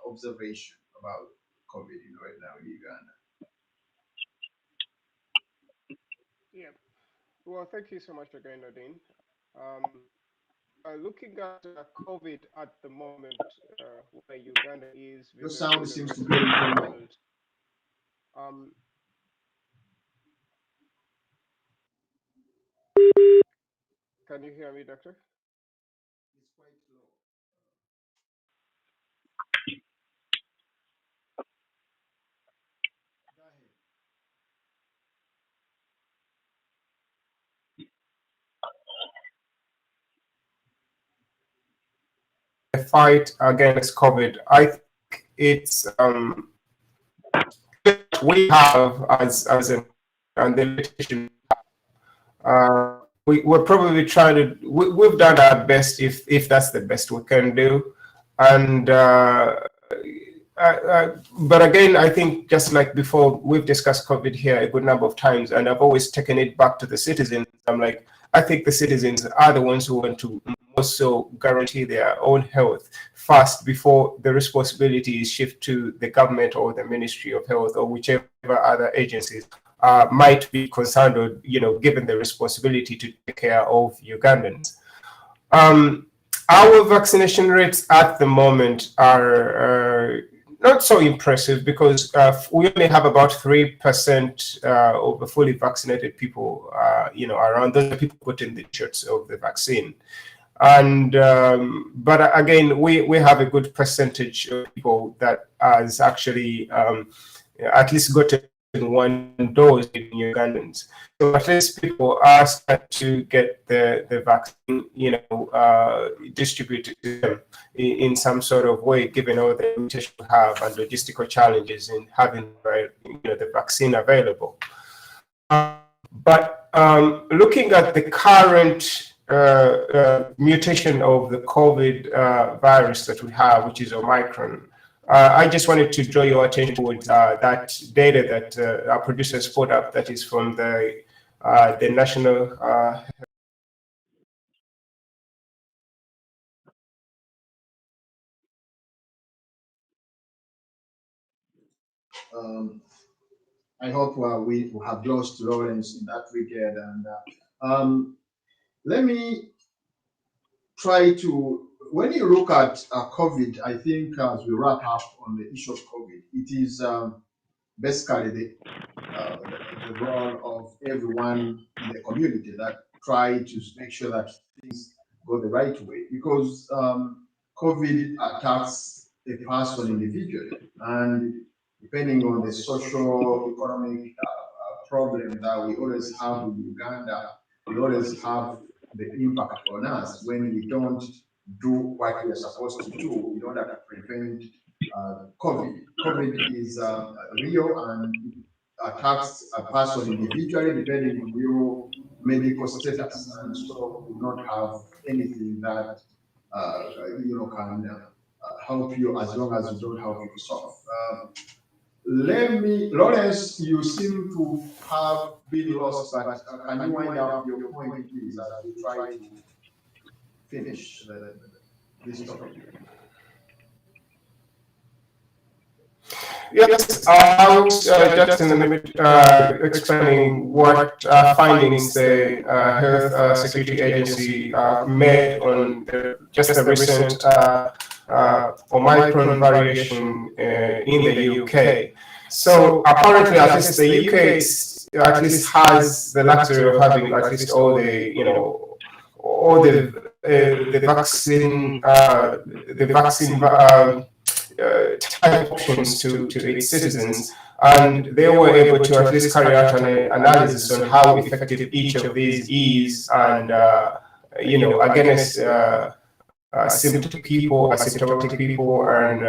Speaker 1: observation about COVID right now in Uganda?
Speaker 11: Yeah. Well, thank you so much again, Nadine. Looking at COVID at the moment, where Uganda is.
Speaker 1: Your sound seems to be low.
Speaker 11: Can you hear me, Doctor?
Speaker 1: It's quite low.
Speaker 11: The fight against COVID, I think it's we have as an and the litigation. We're probably trying to. We've done our best, if that's the best we can do, and but again, I think just like before, we've discussed COVID here a good number of times, and I've always taken it back to the citizens. I'm like, I think the citizens are the ones who want to also guarantee their own health first before the responsibility is shifted to the government or the Ministry of Health or whichever other agencies might be concerned or, given the responsibility to take care of Ugandans. Our vaccination rates at the moment are not so impressive because we only have about 3% of the fully vaccinated people, around those people putting the shots of the vaccine. And but again, we have a good percentage of people that has actually at least gotten one dose in Ugandans. So at least people are starting to get the vaccine, distributed to them in some sort of way, given all the limitations we have and logistical challenges in having the vaccine available. But looking at the current mutation of the COVID virus that we have, which is Omicron, I just wanted to draw your attention towards that data that our producers put up, that is from the National
Speaker 1: I hope we have lost Lawrence in that regard. And let me try to, when you look at COVID, I think as we wrap up on the issue of COVID, it is basically the role of everyone in the community that try to make sure that things go the right way, because COVID attacks a person individually, and the depending on the social economic problem that we always have in Uganda, we always have the impact on us when we don't do what we are supposed to do in order to prevent COVID. COVID is real and attacks a person individually depending on your medical status, and so we do not have anything that can help you as long as you don't help yourself. Lawrence, you seem to have been lost, but can you wind up your point, please, as we try to finish this topic?
Speaker 11: Yes, I was just in the middle explaining what findings the Health Security Agency made on just the recent Omicron variation in the UK. So apparently, at least the UK at least has the luxury of having at least all the vaccine type options to its citizens, and they were able to at least carry out an analysis on how effective each of these is, and against symptomatic people, asymptomatic people, and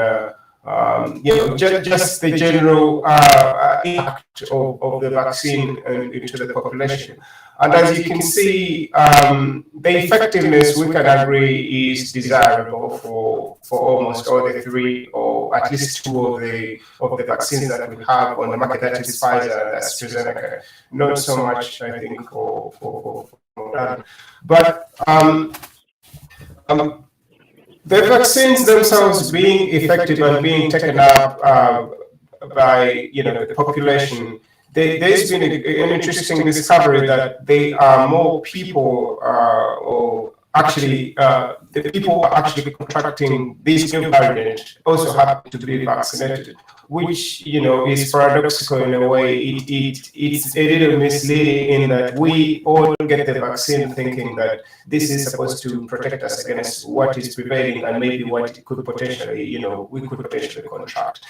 Speaker 11: just the general impact of the vaccine into the population. And as you can see, the effectiveness, we can agree, is desirable for almost all the three, or at least two of the vaccines that we have on the market, that is Pfizer and AstraZeneca. Not so much, I think, for that. But the vaccines themselves being effective and being taken up by the population, there's been an interesting discovery that there are more people, or actually the people actually contracting this new variant also happen to be vaccinated, which is paradoxical in a way. It's a little misleading in that we all get the vaccine thinking that this is supposed to protect us against what is prevailing and maybe what it could potentially, we could potentially contract.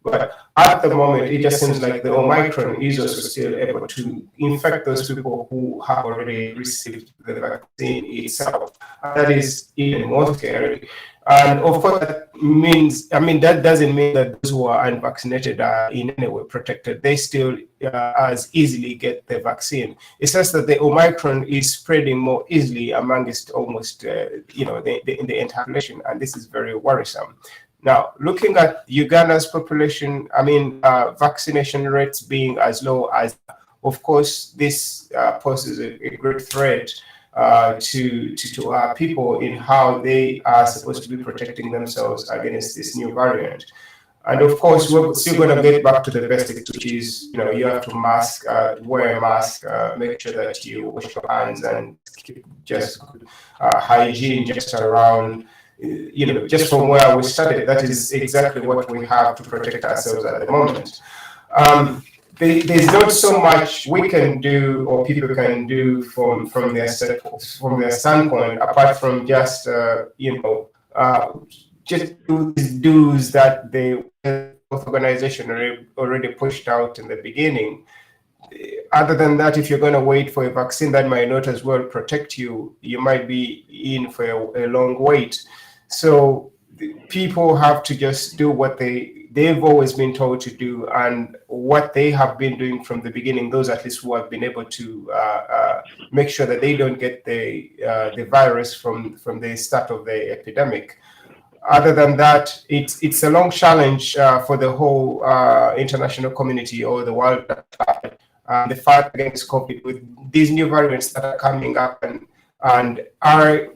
Speaker 11: But at the moment, it just seems like the Omicron is also still able to infect those people who have already received the vaccine itself. That is even more scary. And of course, that doesn't mean that those who are unvaccinated are in any way protected. They still as easily get the vaccine. It's just that the Omicron is spreading more easily amongst almost, the entire population, and this is very worrisome. Now, looking at Uganda's population, vaccination rates being as low as, of course, this poses a great threat to our people in how they are supposed to be protecting themselves against this new variant. And of course, we're still going to get back to the basics, which is, you have to wear a mask, make sure that you wash your hands and keep just hygiene just around. Just from where we started, that is exactly what we have to protect ourselves at the moment. There's not so much we can do or people can do from their standpoint, apart from just just do these dues that the organization already pushed out in the beginning. Other than that, if you're going to wait for a vaccine that might not as well protect you, you might be in for a long wait. So people have to just do what they've always been told to do, and what they have been doing from the beginning, those at least who have been able to make sure that they don't get the virus from the start of the epidemic. Other than that, it's a long challenge for the whole international community or the world. The fight against COVID with these new variants that are coming up and are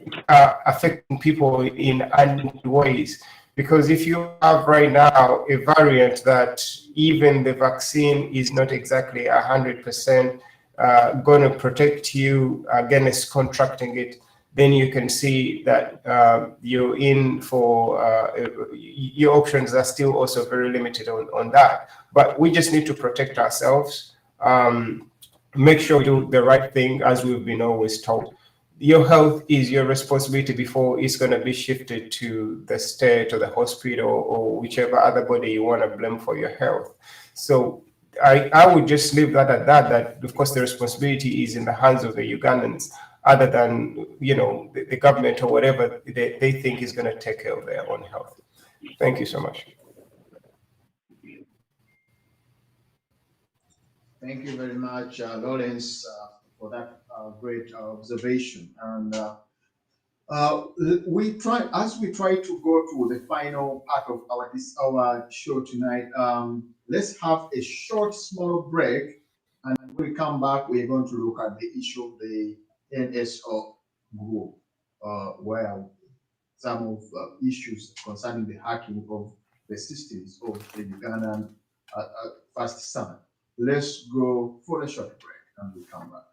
Speaker 11: affecting people in unknown ways. Because if you have right now a variant that even the vaccine is not exactly 100% going to protect you against contracting it, then you can see that you're in for your options are still also very limited on that. But we just need to protect ourselves, make sure we do the right thing as we've been always told. your health is your responsibility before it's going to be shifted to the state or the hospital or whichever other body you want to blame for your health. So I would just leave that at that of course the responsibility is in the hands of the Ugandans, other than, you know, the government or whatever they think is going to take care of their own health. Thank you so much.
Speaker 1: Thank you very much, Lawrence, for that great observation. And we try to go to the final part of our show tonight. Let's have a short, small break, and when we come back, we're going to look at the issue of the NSO group, where some of issues concerning the hacking of the systems of the Ugandan First Son. Let's go for a short break and we'll come back.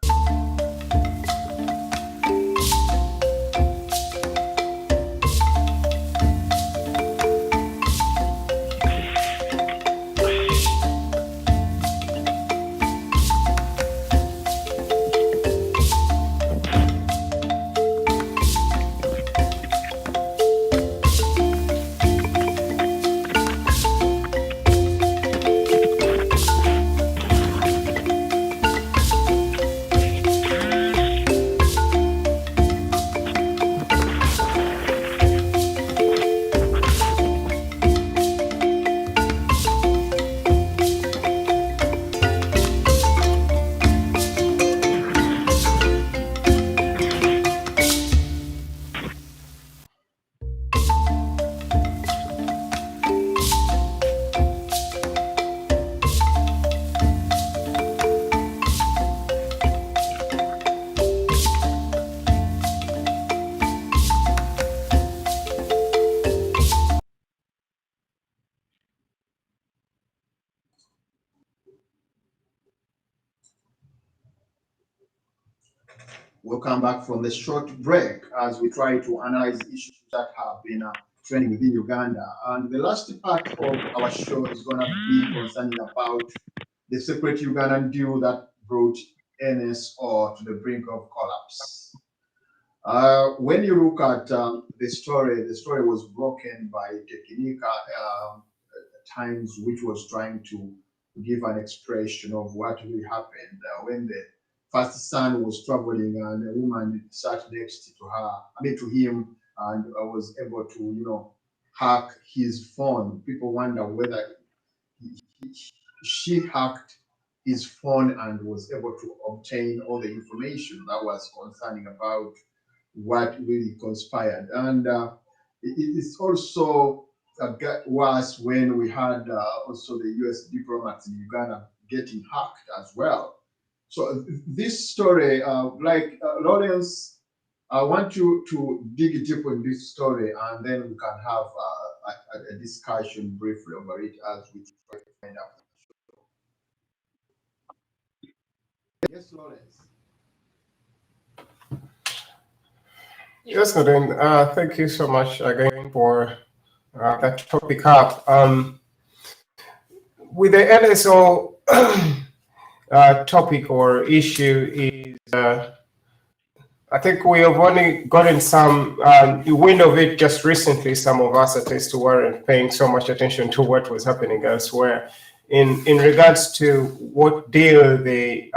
Speaker 1: We'll come back from the short break as we try to analyze issues that have been trending within Uganda. And the last part of our show is going to be concerning about the separate Ugandan deal that brought NSO to the brink of collapse. When you look at the story was broken by Technica Times, which was trying to give an expression of what really happened when the first son was traveling and a woman sat next to him, and was able to, you know, hack his phone. People wonder whether she hacked his phone and was able to obtain all the information that was concerning about what really conspired. And it's also worse when we had also the US diplomats in Uganda getting hacked as well. So this story, Lawrence, I want you to dig deep in this story, and then we can have a discussion briefly over it as we try to find out. Yes, Lawrence.
Speaker 11: Yes, Nadine. Thank you so much again for that topic up. With the NSO topic or issue is, I think we have only gotten some wind of it just recently. Some of us at least weren't paying so much attention to what was happening elsewhere. In regards to what deal the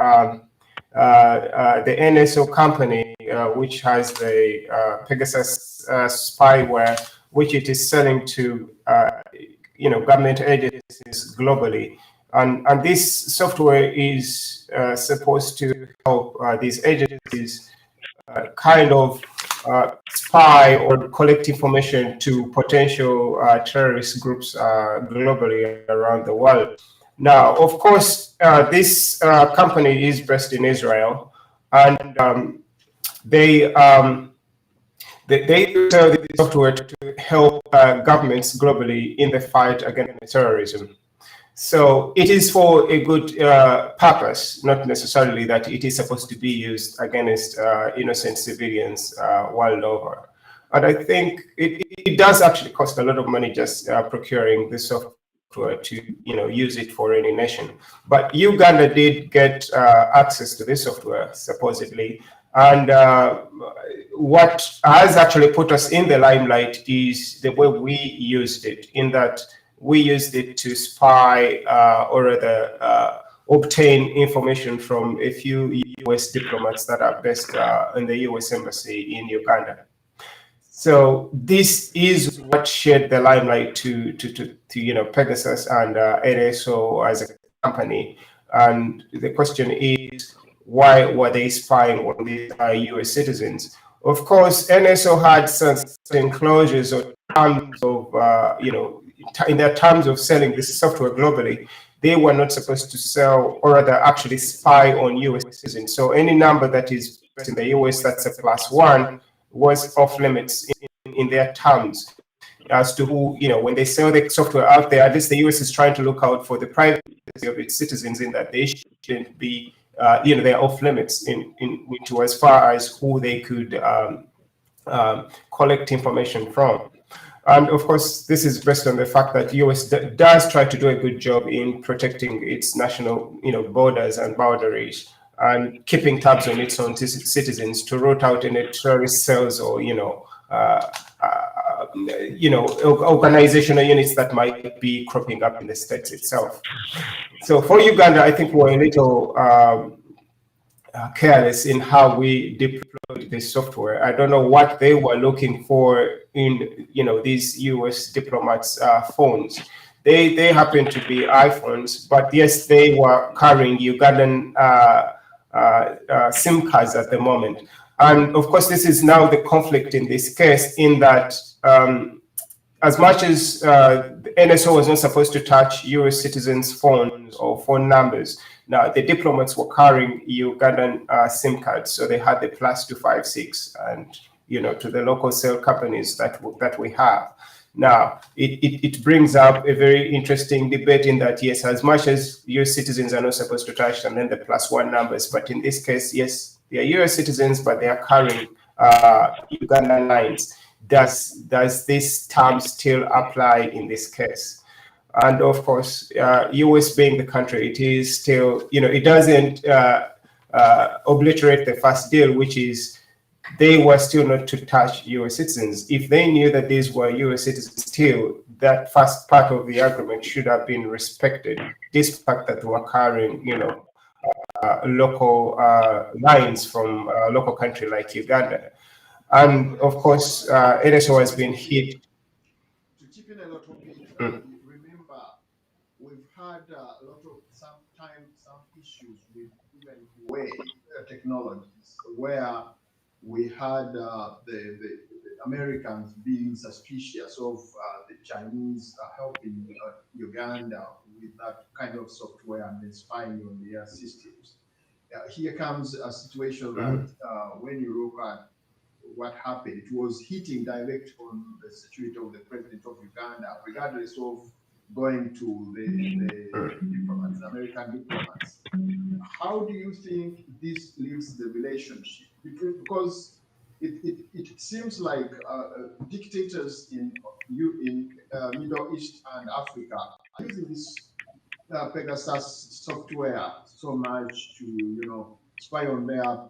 Speaker 11: NSO company, which has the Pegasus spyware, which it is selling to government agencies globally. And this software is supposed to help these agencies kind of spy or collect information to potential terrorist groups globally around the world. Now, of course, this company is based in Israel, and they sell this software to help governments globally in the fight against terrorism. So it is for a good purpose, not necessarily that it is supposed to be used against innocent civilians world over. And I think it does actually cost a lot of money just procuring this software to use it for any nation. But Uganda did get access to this software supposedly, And what has actually put us in the limelight is the way we used it, in that we used it to spy or rather obtain information from a few US diplomats that are based in the US Embassy in Uganda. So this is what shed the limelight to Pegasus and NSO as a company. And the question is, why were they spying on these US citizens? Of course, NSO had certain clauses or terms of, in their terms of selling this software globally. They were not supposed to sell or rather actually spy on US citizens. So any number that is in the US that's a +1 was off limits in their terms as to who, when they sell the software out there. At least the US is trying to look out for the privacy of its citizens, in that they shouldn't be, they're off limits into as far as who they could collect information from. And of course, this is based on the fact that US does try to do a good job in protecting its national, borders and boundaries, and keeping tabs on its own citizens to root out any terrorist cells or, organizational units that might be cropping up in the states itself. So for Uganda, I think we're a little careless in how we deployed this software. I don't know what they were looking for in these US diplomats' phones. They happen to be iPhones, but yes, they were carrying Ugandan SIM cards at the moment. And of course, this is now the conflict in this case, in that as much as the NSO was not supposed to touch US citizens' phones or phone numbers, now the diplomats were carrying Ugandan SIM cards, so they had the +256, and to the local cell companies that we have. Now it brings up a very interesting debate, in that yes, as much as US citizens are not supposed to touch them, then the +1 numbers, but in this case, yes, they are US citizens, but they are carrying Ugandan lines. Does this term still apply in this case? And of course, US being the country, it is still, it doesn't obliterate the first deal, which is they were still not to touch US citizens. If they knew that these were US citizens still, that first part of the agreement should have been respected, despite that they were carrying, local lines from a local country like Uganda. And of course, NSO has been hit.
Speaker 1: To chip in a lot of it, remember, we've had a lot of some issues with even way technologies, where we had the Americans being suspicious of the Chinese helping Uganda with that kind of software and then spying on their systems. Here comes a situation that when you look at what happened, it was hitting direct on the security of the president of Uganda, regardless of going to the diplomats, the American diplomats. How do you think this leaves the relationship? Because it seems like dictators in Middle East and Africa are using this Pegasus software so much to spy on their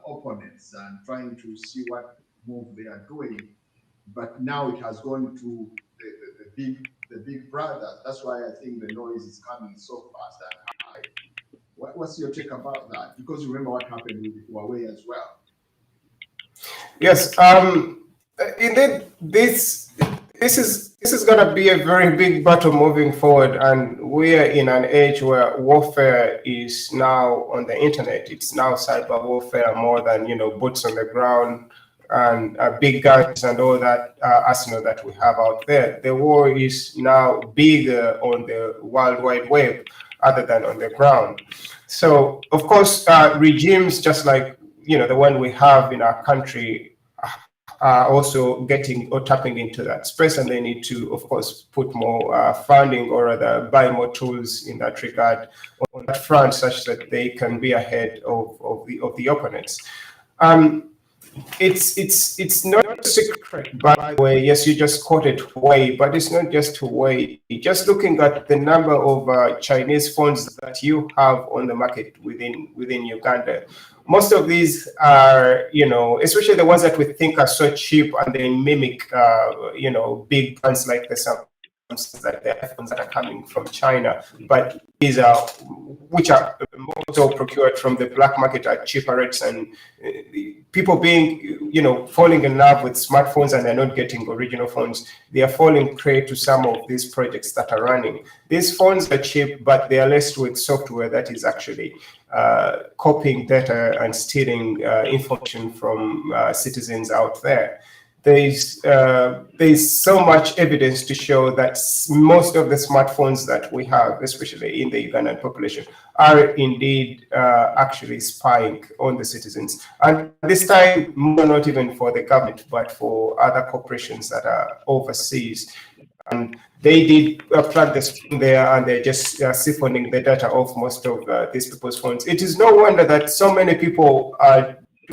Speaker 1: opponents and trying to see what move they are doing. But now it has gone to the big brother. That's why I think the noise is coming so fast and high. What's your take about that? Because you remember what happened with Huawei as well.
Speaker 11: Yes, indeed, this is going to be a very big battle moving forward, and we are in an age where warfare is now on the internet. It's now cyber warfare more than boots on the ground and big guns and all that arsenal that we have out there. The war is now bigger on the World Wide Web other than on the ground. So, of course, regimes just like the one we have in our country are also getting or tapping into that space, and they need to, of course, put more funding or rather buy more tools in that regard on that front, such that they can be ahead of the opponents. It's not a secret, by the way. Yes, you just quoted Huawei, but it's not just Huawei. Just looking at the number of Chinese phones that you have on the market within Uganda, most of these are, especially the ones that we think are so cheap and they mimic, big brands like the Samsungs, like the iPhones that are coming from China. But these are, which are also procured from the black market at cheaper rates, and people being, falling in love with smartphones and they're not getting original phones. They are falling prey to some of these projects that are running. These phones are cheap, but they are laced with software that is actually copying data and stealing information from citizens out there. There's so much evidence to show that most of the smartphones that we have, especially in the Ugandan population, are indeed actually spying on the citizens. And this time, not even for the government, but for other corporations that are overseas. And they did plug this there, and they're just siphoning the data of most of these people's phones. It is no wonder that so many people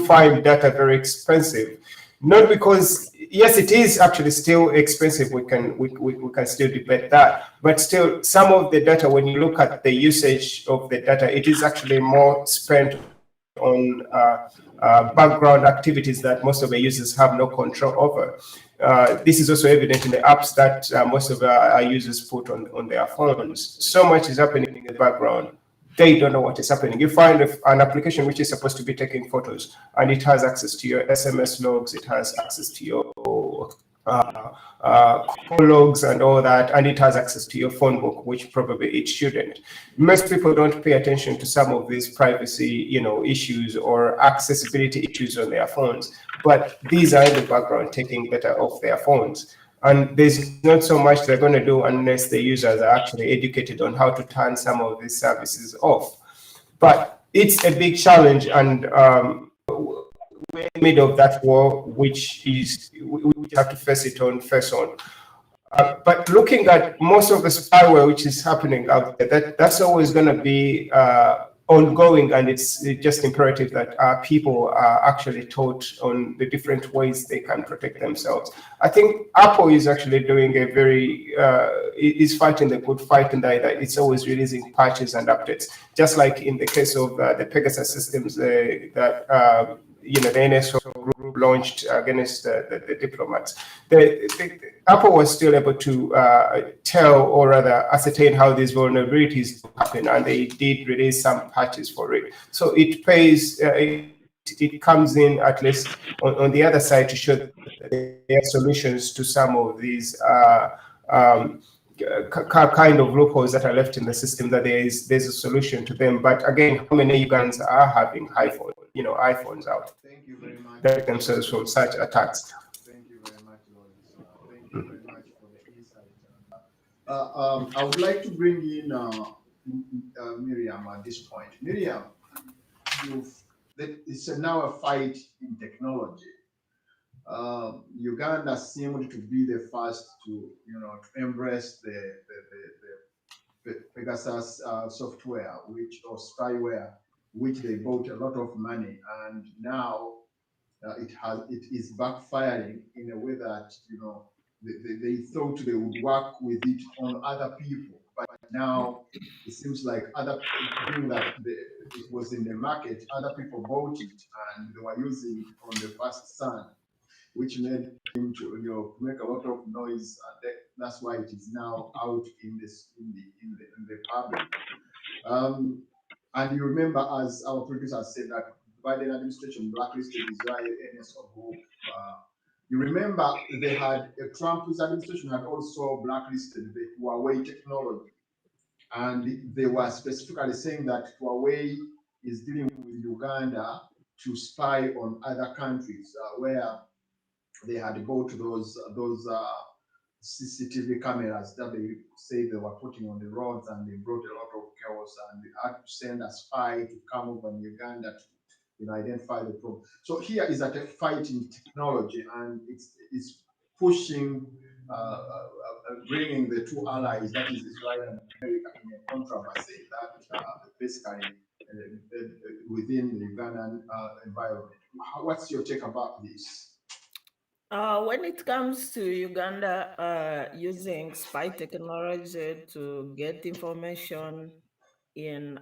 Speaker 11: find data very expensive. Not because, yes, it is actually still expensive. We can still debate that, but still, some of the data, when you look at the usage of the data, it is actually more spent on background activities that most of the users have no control over. This is also evident in the apps that most of our users put on their phones. So much is happening in the background. They don't know what is happening. You find an application which is supposed to be taking photos, and it has access to your SMS logs, it has access to your call logs and all that, and it has access to your phone book, which probably it shouldn't. Most people don't pay attention to some of these privacy, issues or accessibility issues on their phones, but these are in the background taking data off their phones. And there's not so much they're going to do unless the users are actually educated on how to turn some of these services off. But it's a big challenge, and we're in the middle of that war, which is we have to face it on face on. But looking at most of the spyware which is happening out there, that's always going to be ongoing, and it's just imperative that people are actually taught on the different ways they can protect themselves. I think Apple is actually doing a very, is fighting the good fight in that it's always releasing patches and updates, just like in the case of the Pegasus systems that the NSO group launched against the diplomats. Apple was still able to tell, or rather ascertain, how these vulnerabilities happen, and they did release some patches for it. So it pays, it comes in at least on the other side to show that there are solutions to some of these kind of loopholes that are left in the system, that there's a solution to them. But again, how many Ugandans are having iPhones out?
Speaker 1: Thank you very much.
Speaker 11: Protect themselves from such attacks.
Speaker 1: Thank you very much, Lawrence. Thank you very much for the insight. I would like to bring in Miriam at this point. Miriam, it's now a fight in technology. Uganda seemed to be the first to embrace the Pegasus software, or spyware, which they bought a lot of money, and now it is backfiring in a way that they thought they would work with it on other people, but now it seems like given that it was in the market, other people bought it and they were using it on the first son, which made him to make a lot of noise, and that's why it is now out in the public. And you remember, as our producer said, that Biden administration blacklisted Israel NSO group. You remember Trump's administration had also blacklisted the Huawei technology, and they were specifically saying that Huawei is dealing with Uganda to spy on other countries, where they had bought those CCTV cameras that they say they were putting on the roads, and they brought a lot of chaos, and they had to send a spy to come over in Uganda to identify the problem. So here is a fight in technology, and it's pushing, bringing the two allies, that is Israel and America, in a controversy that basically within the Ugandan environment. What's your take about this?
Speaker 2: When it comes to Uganda using spy technology to get information in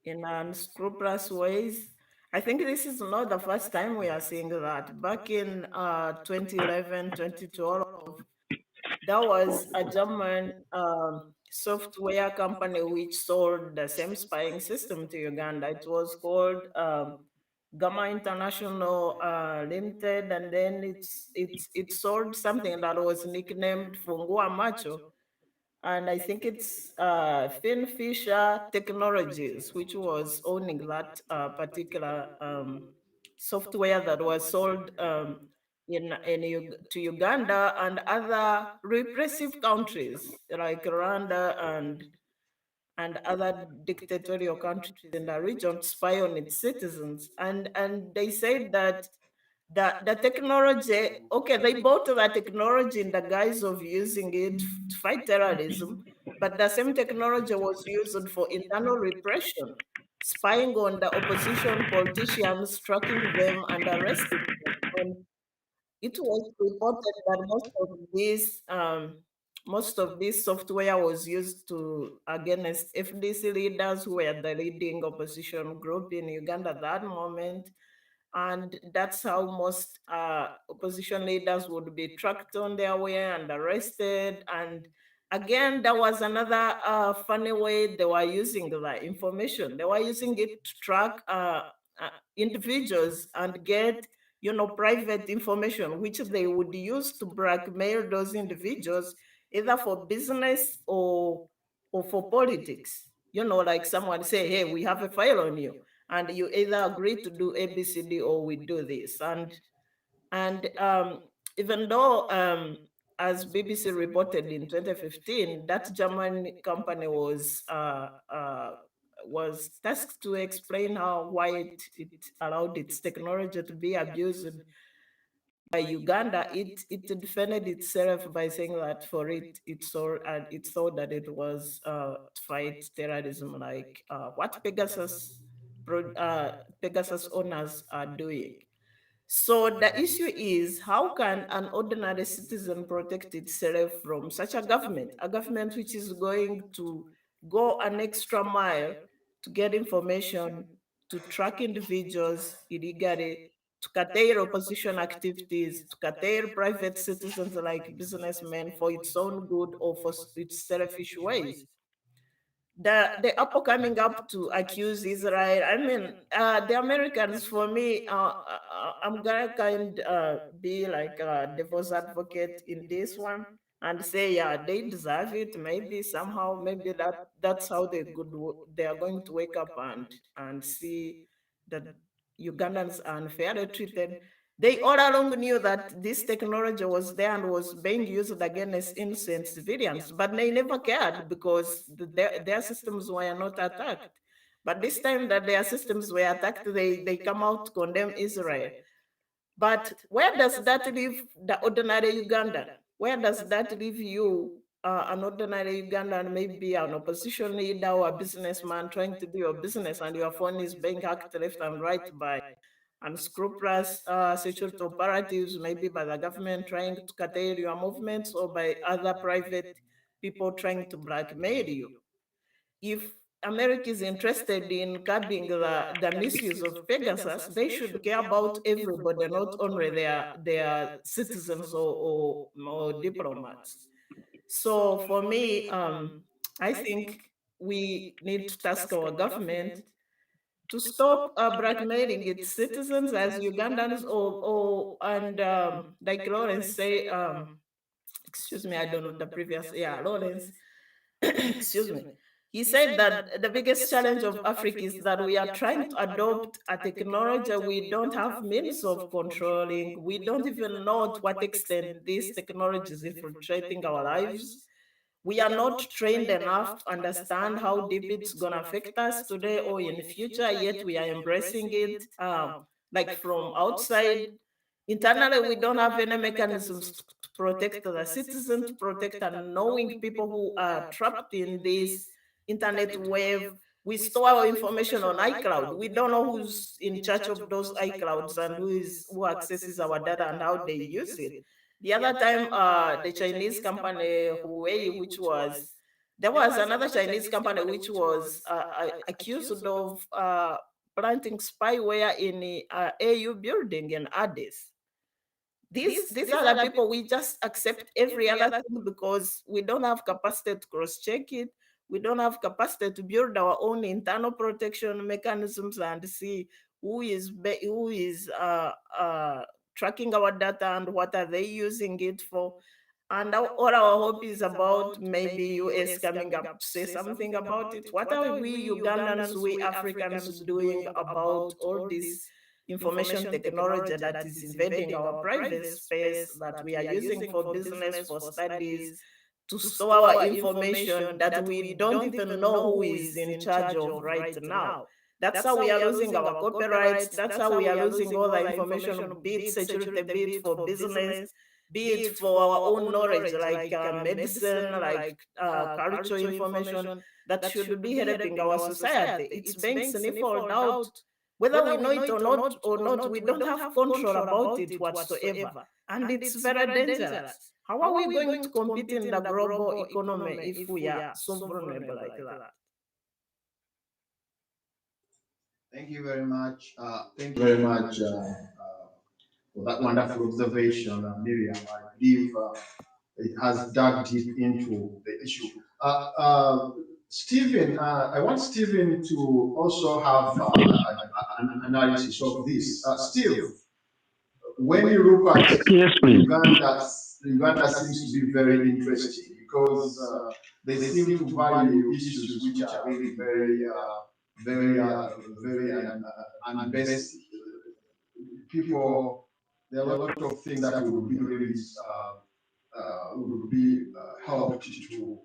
Speaker 2: in unscrupulous ways. I think this is not the first time we are seeing that. Back in 2011, 2012, there was a German software company which sold the same spying system to Uganda. It was called Gamma International Limited, and then it sold something that was nicknamed Fungua Macho. And I think it's Finn Fisher Technologies, which was owning that particular software that was sold to Uganda and other repressive countries like Rwanda and other dictatorial countries in the region to spy on its citizens. And they said that the technology, okay, they bought the technology in the guise of using it to fight terrorism, but the same technology was used for internal repression, spying on the opposition politicians, tracking them and arresting them. And it was reported that most of this software was used to against FDC leaders who were the leading opposition group in Uganda at that moment. And that's how most opposition leaders would be tracked on their way and arrested. And again, there was another funny way they were using the information. They were using it to track individuals and get, private information, which they would use to blackmail those individuals, either for business or for politics. Like someone say, hey, we have a file on you, and you either agree to do ABCD or we do this. And even though, as BBC reported in 2015, that German company was tasked to explain why it allowed its technology to be abused by Uganda. It defended itself by saying that for it thought that it was to fight terrorism, like what Pegasus owners are doing. So the issue is, how can an ordinary citizen protect itself from such a government which is going to go an extra mile to get information, to track individuals illegally, to curtail opposition activities, to curtail private citizens like businessmen for its own good or for its selfish ways? The Apple coming up to accuse Israel. I mean, the Americans, for me, I'm gonna be like a devil's advocate in this one and say, yeah, they deserve it. Maybe somehow, maybe that's how they are going to wake up and see that Ugandans are unfairly treated. They all along knew that this technology was there and was being used against innocent civilians, but they never cared because their systems were not attacked. But this time that their systems were attacked, they come out to condemn Israel. But where does that leave the ordinary Ugandan? Where does that leave you, an ordinary Ugandan, maybe an opposition leader or a businessman trying to do your business, and your phone is being hacked left and right by unscrupulous security operatives, maybe by the government trying to curtail your movements, or by other private people trying to blackmail you? If America is interested in curbing the misuse of Pegasus, they should care about everybody, not only their citizens or diplomats. So for me, I think we need to task our government to stop blackmailing its citizens as Ugandans, and like Lawrence say, excuse me, I don't know the previous, Lawrence, excuse me. He said that the biggest challenge of Africa is that we are trying to adopt a technology we don't have means of controlling. We don't even know to what extent this technology is infiltrating our lives. We are not trained enough to understand how deep it's going to affect us today or in the future, yet we are embracing it like from outside. Internally, we don't have any mechanisms to protect the citizens, to protect unknowing people who are trapped in this internet wave. We store our information on iCloud. We don't know who's in charge of those iClouds and who accesses our data and how they use it. The other time, the Chinese company Huawei, which was There was another Chinese company which was accused of planting spyware in AU building in Addis. These are the people we just accept every other thing because we don't have capacity to cross-check it. We don't have capacity to build our own internal protection mechanisms and see who is tracking our data and what are they using it for. And all our hope is about maybe US coming up to say something about it. What are we Ugandans, we Africans doing about all this information technology that is invading our private space that we are using for business, for studies, to store our information that we don't even know who is in charge of right now? That's how we are losing our copyrights. That's how we are losing all the information, be it security, be it for business, be it for our own knowledge, like medicine, like cultural information that should be helping our society. It's being sniffled out. Whether we know it or not, we don't have control about it whatsoever. And it's very dangerous. How are we going to compete in the global economy if we are so vulnerable like that?
Speaker 1: Thank you very much. Thank you very much for that wonderful observation, Miriam. I believe it has dug deep into the issue. Stephen, I want Stephen to also have an analysis of this. Steve, when you look at Uganda seems to be very interesting because they seem to value issues which are really very unbasic. People, there are a lot of things that would be really helped to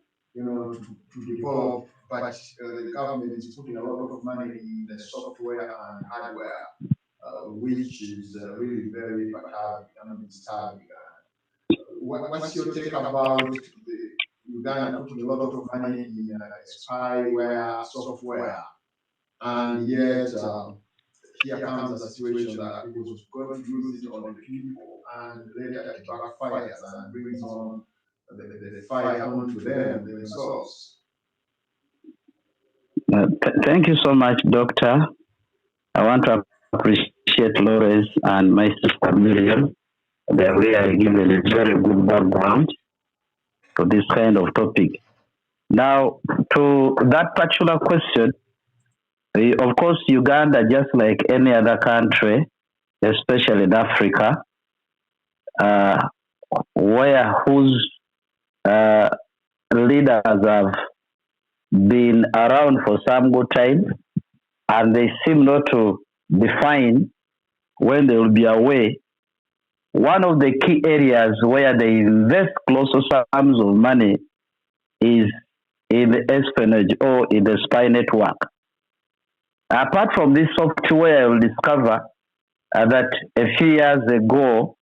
Speaker 1: develop, but the government is putting a lot of money in the software and hardware, which is really very disturbing. What's your take about the Uganda putting a lot of money in spyware software, and yet here comes a situation that it was going to use it on the people, and later it backfires and brings on the fire onto them themselves?
Speaker 10: Thank you so much, Doctor. I want to appreciate Lawrence and my sister Miriam. They have really given a very good background to this kind of topic. Now, to that particular question, of course, Uganda, just like any other country, especially in Africa, whose leaders have been around for some good time, and they seem not to define when they will be away. One of the key areas where they invest close sums of money is in the espionage or in the spy network. Apart from this software, you will discover that a few years ago,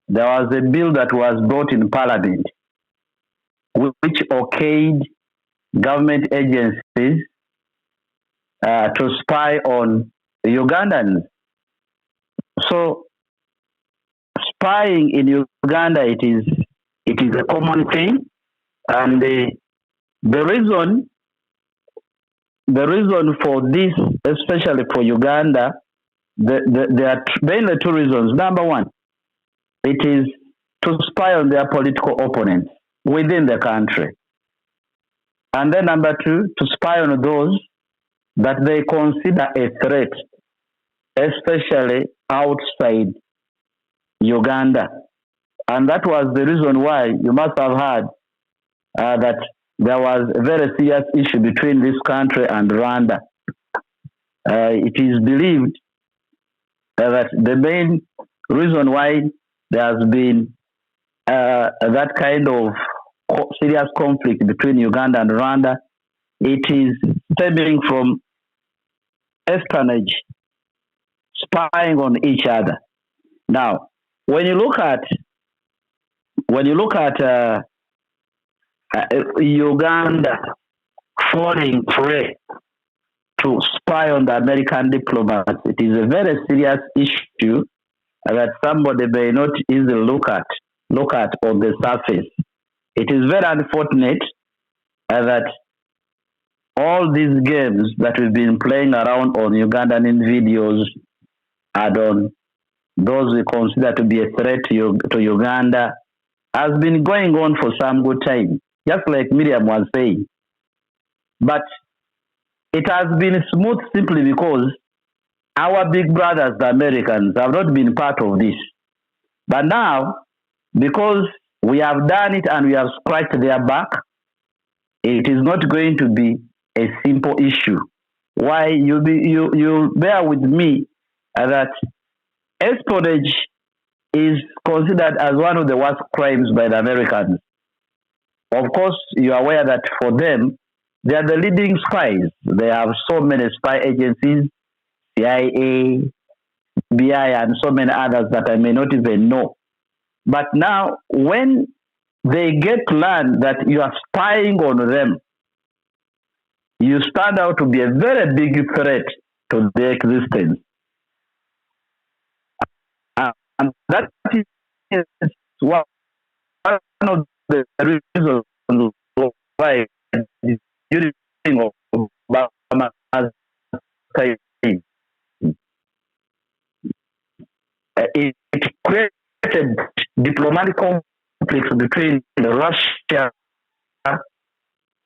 Speaker 10: there was a bill that was brought in Parliament, which okayed government agencies to spy on the Ugandans. So, spying in Uganda, it is a common thing, and the reason for this, especially for Uganda, there are mainly two reasons. Number one, it is to spy on their political opponents within the country. And then number two, to spy on those that they consider a threat, especially outside Uganda. And that was the reason why you must have heard that there was a very serious issue between this country and Rwanda. It is believed that the main reason why there has been that kind of serious conflict between Uganda and Rwanda, it is stemming from espionage, spying on each other. Now, when you look at Uganda falling prey to spy on the American diplomats, it is a very serious issue that somebody may not easily look at on the surface. It is very unfortunate that all these games that we've been playing around on Ugandan videos and on those we consider to be a threat to Uganda has been going on for some good time, just like Miriam was saying. But it has been smooth simply because our big brothers, the Americans, have not been part of this. But now, because we have done it and we have scratched their back, it is not going to be a simple issue. Why? You bear with me that espionage is considered as one of the worst crimes by the Americans. Of course, you are aware that for them, they are the leading spies. They have so many spy agencies, CIA, FBI, and so many others that I may not even know. But now, when they get to learn that you are spying on them, you stand out to be a very big threat to their existence. And that is one of the reasons why during Obama's time, it created diplomatic conflicts between Russia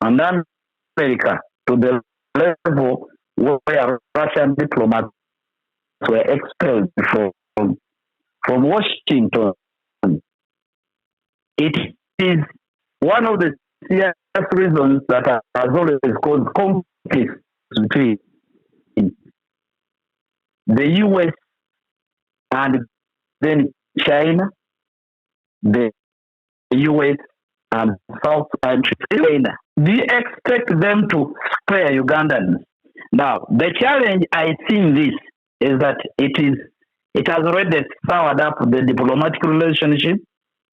Speaker 10: and America to the level where Russian diplomats were expelled from Washington. It is one of the serious reasons that has always caused conflicts between the US and then China, the US and South and China. Do you expect them to spare Ugandans? Now, the challenge I see in this is that it has already soured up the diplomatic relationship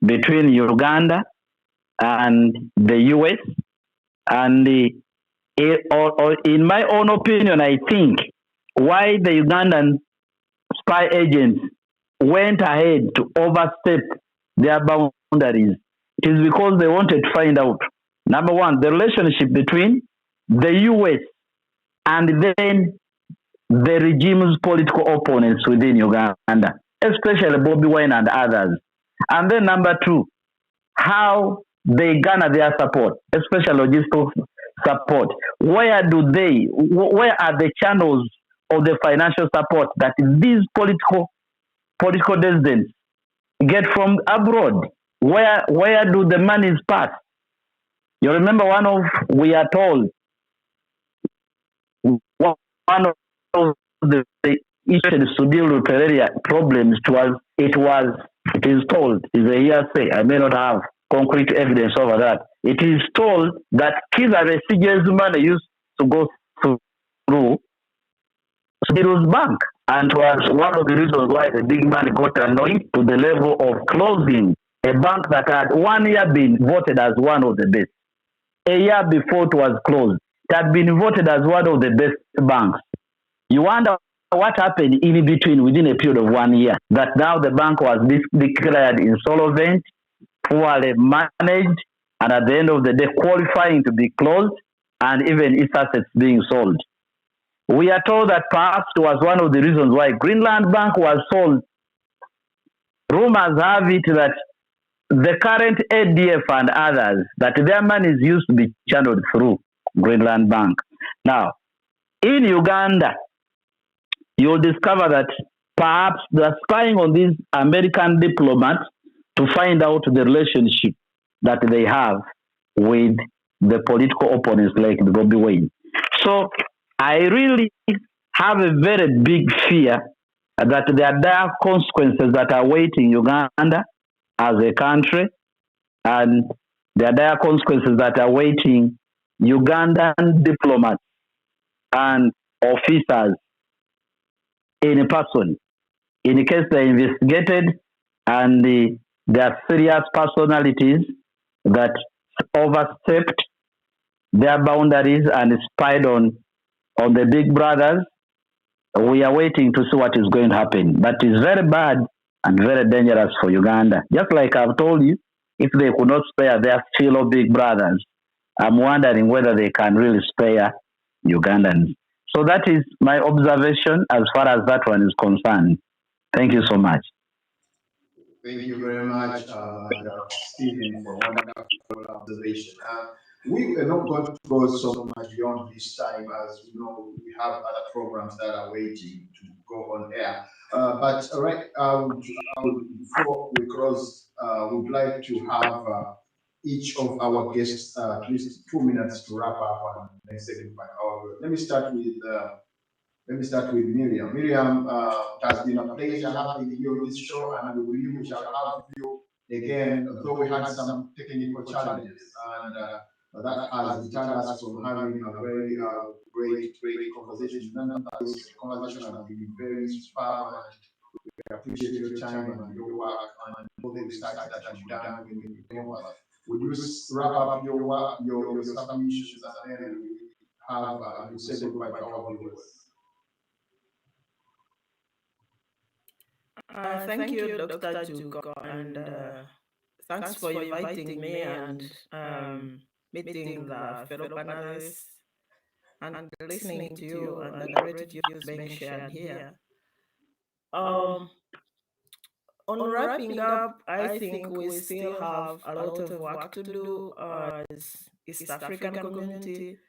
Speaker 10: between Uganda and the US. And in my own opinion, I think why the Ugandan spy agents went ahead to overstep their boundaries, it is because they wanted to find out, number one, the relationship between the US and then the regime's political opponents within Uganda, especially Bobi Wine and others. And then number two, how they garner their support, especially logistical support. Where are the channels of the financial support that these political dissidents get from abroad? Where do the monies pass? You remember we are told one of the issues to deal with malaria problems it is told, is a hearsay. I may not have concrete evidence over that. It is told that Kiza Besige's money used to go through Cyrus Bank, and was one of the reasons why the big man got annoyed to the level of closing a bank that had 1 year been voted as one of the best. A year before it was closed, it had been voted as one of the best banks. You wonder what happened in between within a period of 1 year, that now the bank was declared insolvent, poorly managed, and at the end of the day qualifying to be closed, and even its assets being sold. We are told that perhaps it was one of the reasons why Greenland Bank was sold. Rumors have it that the current ADF and others, that their money is used to be channeled through Greenland Bank. Now, in Uganda, you'll discover that perhaps they're spying on these American diplomats to find out the relationship that they have with the political opponents like Bobi Wine. So I really have a very big fear that there are dire consequences that are awaiting Uganda as a country, and there are dire consequences that are awaiting Ugandan diplomats and officers in person. In case they're investigated and there are serious personalities that overstepped their boundaries and spied on the big brothers, we are waiting to see what is going to happen. But it's very bad and very dangerous for Uganda. Just like I've told you, if they could not spare their fellow big brothers I'm wondering whether they can really spare Ugandans. So that is my observation as far as that one is concerned. Thank you so much.
Speaker 1: Thank you very much, Stephen, for wonderful observation. We are not going to go so much beyond this time, as you know, we have other programs that are waiting to go on air. But before we close, we'd like to have each of our guests at least 2 minutes to wrap up and then say goodbye. Let me start with Miriam. Miriam, it has been a pleasure having you on this show, and we believe we shall have you again, though we had some technical challenges, and that has deterred us from having a very great conversation. Nonetheless, the conversation has been very superb, and we appreciate your time and your work and all the research that you've done when you came up. Would you wrap up your work, your submissions, and then we have you say goodbye to our viewers?
Speaker 2: Thank you, Dr. Juko, and thanks for inviting me and meeting the fellow panelists and listening to you and the great views being shared here. On wrapping up, I think we still have a lot of work to do as East African community.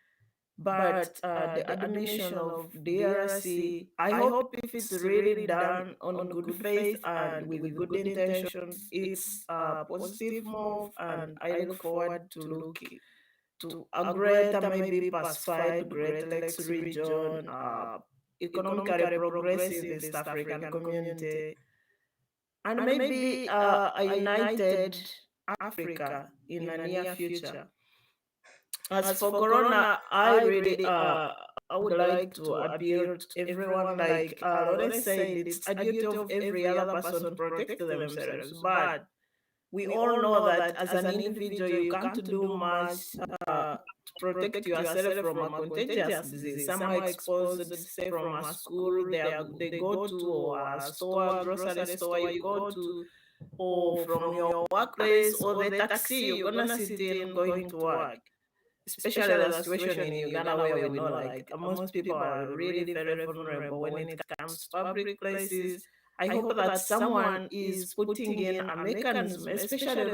Speaker 2: But the admission of DRC, I hope if it's really done on good faith and with good intentions, it's a positive move, and I look forward to a greater, maybe pacified Great Lakes region, economically progressive East African community, and maybe a united Africa in the near future. As for Corona, I really I would like to appeal to everyone, like Lawrence said, it's a duty of every other person to protect themselves. But we all know that as an individual, you can't do much to protect yourself from a contagious disease. Some are exposed, say, from a school, they go to a store, grocery store, you go to, or from your workplace, or the taxi you're gonna sit in going to work. Especially the situation in Uganda, where we know like most people are really very vulnerable when it comes to public places. I hope that someone is putting in a mechanism, especially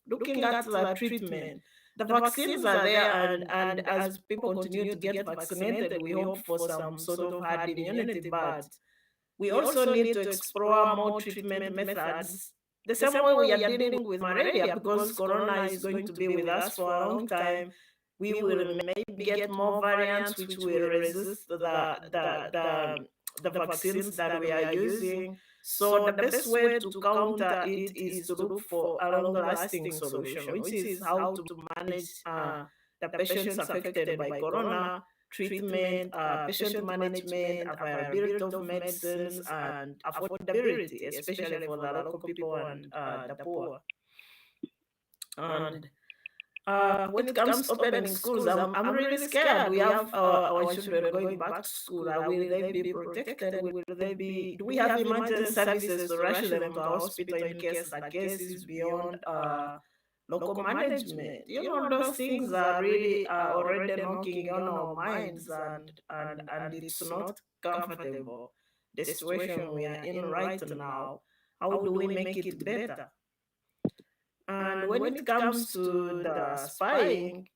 Speaker 2: looking at the treatment. The vaccines are there, and as people continue to get vaccinated, we hope for some sort of herd immunity. But we also need to explore more treatment methods, the same way we are dealing with malaria, because Corona is going to be with us for a long time. We will maybe get more variants which will resist the vaccines that we are using. So the best way to counter it is to look for a long-lasting solution, which is how to manage the patients affected by Corona, treatment, patient management, availability of medicines, and affordability, especially for the local people and the poor. And when it comes to opening schools, I'm really scared. We have our children going back to school. Will they be protected? Do we have emergency services to rush them to a hospital in case the case is beyond local management? You know, those things are really already knocking on our minds, and it's not comfortable. The situation we are in right now, how do we make it better? And when it comes to the spying,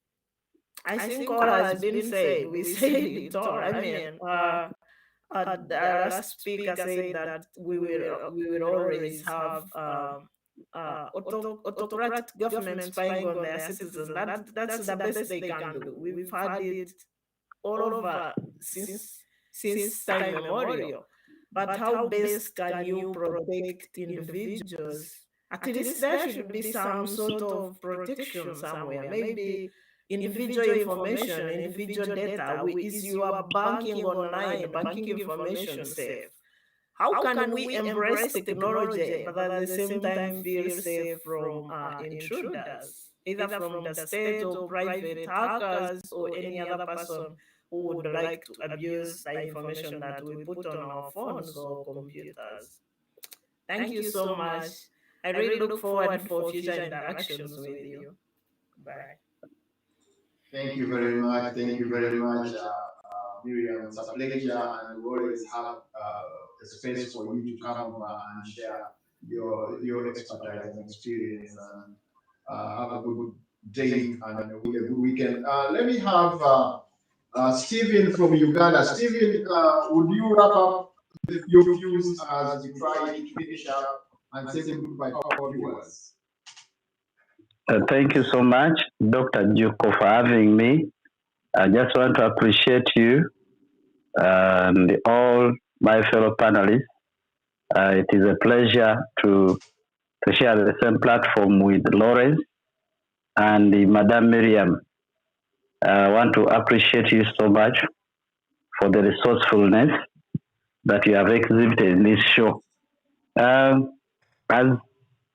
Speaker 2: I think all has been said. We said it all. I mean, the last speaker said that we will always have autocratic government spying on their citizens. That's the best they can do. We've had it all over since time immemorial. But how best can you protect individuals? At least there should be some sort of protection somewhere. Maybe individual information, individual data. Is your banking online, banking information safe? How can we embrace technology but at the same time feel safe from intruders, either from the state or private hackers or any other person who would like to abuse the information that we put on our phones or computers? Thank you so much. I really look forward for future interactions with you. Bye.
Speaker 1: Thank you very much. Thank you very much, Miriam. It's a pleasure, and we always have a space for you to come over and share your expertise and experience, and have a good day and a good weekend. Let me have Stephen from Uganda. Stephen, would you wrap up your views as we try to finish up and say goodbye to our viewers?
Speaker 10: Thank you so much, Dr. Juko, for having me. I just want to appreciate you and all my fellow panelists. It is a pleasure to share the same platform with Lawrence and Madame Miriam. I want to appreciate you so much for the resourcefulness that you have exhibited in this show. As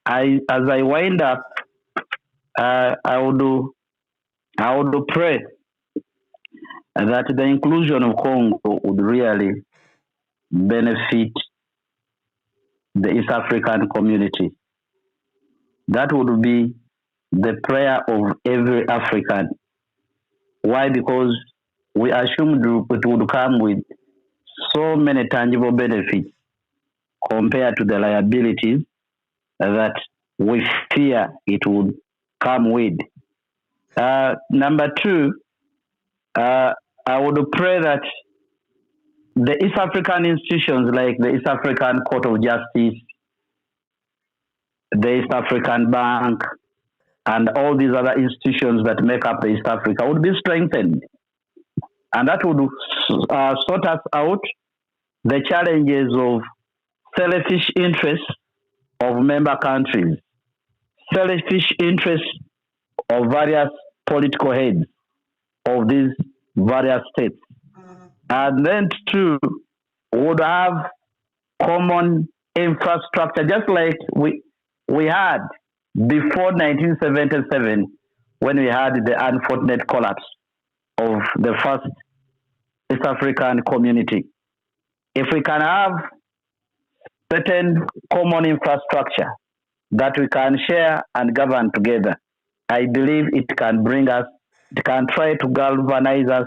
Speaker 10: I wind up, I would pray that the inclusion of Congo would really benefit the East African community. That would be the prayer of every African. Why? Because we assumed it would come with so many tangible benefits compared to the liabilities that we fear it would come with. Number two, I would pray that the East African institutions like the East African Court of Justice, the East African Bank, and all these other institutions that make up the East Africa would be strengthened. And that would sort us out the challenges of selfish interests of member countries, selfish interests of various political heads of these various states. And then two, would have common infrastructure, just like we had before 1977, when we had the unfortunate collapse of the first East African community. If we can have certain common infrastructure that we can share and govern together, I believe it can bring us, it can try to galvanize us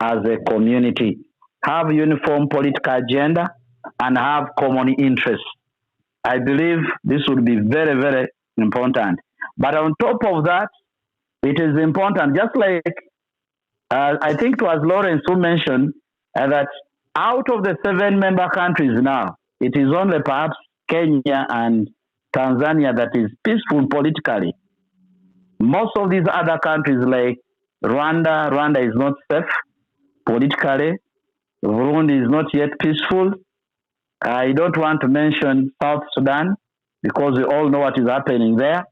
Speaker 10: as a community, have uniform political agenda, and have common interests. I believe this would be very, very important. But on top of that, it is important, just like I think it was Lawrence who mentioned that out of the 7 member countries now, it is only perhaps Kenya and Tanzania that is peaceful politically. Most of these other countries like Rwanda is not safe politically. Burundi is not yet peaceful. I don't want to mention South Sudan because we all know what is happening there.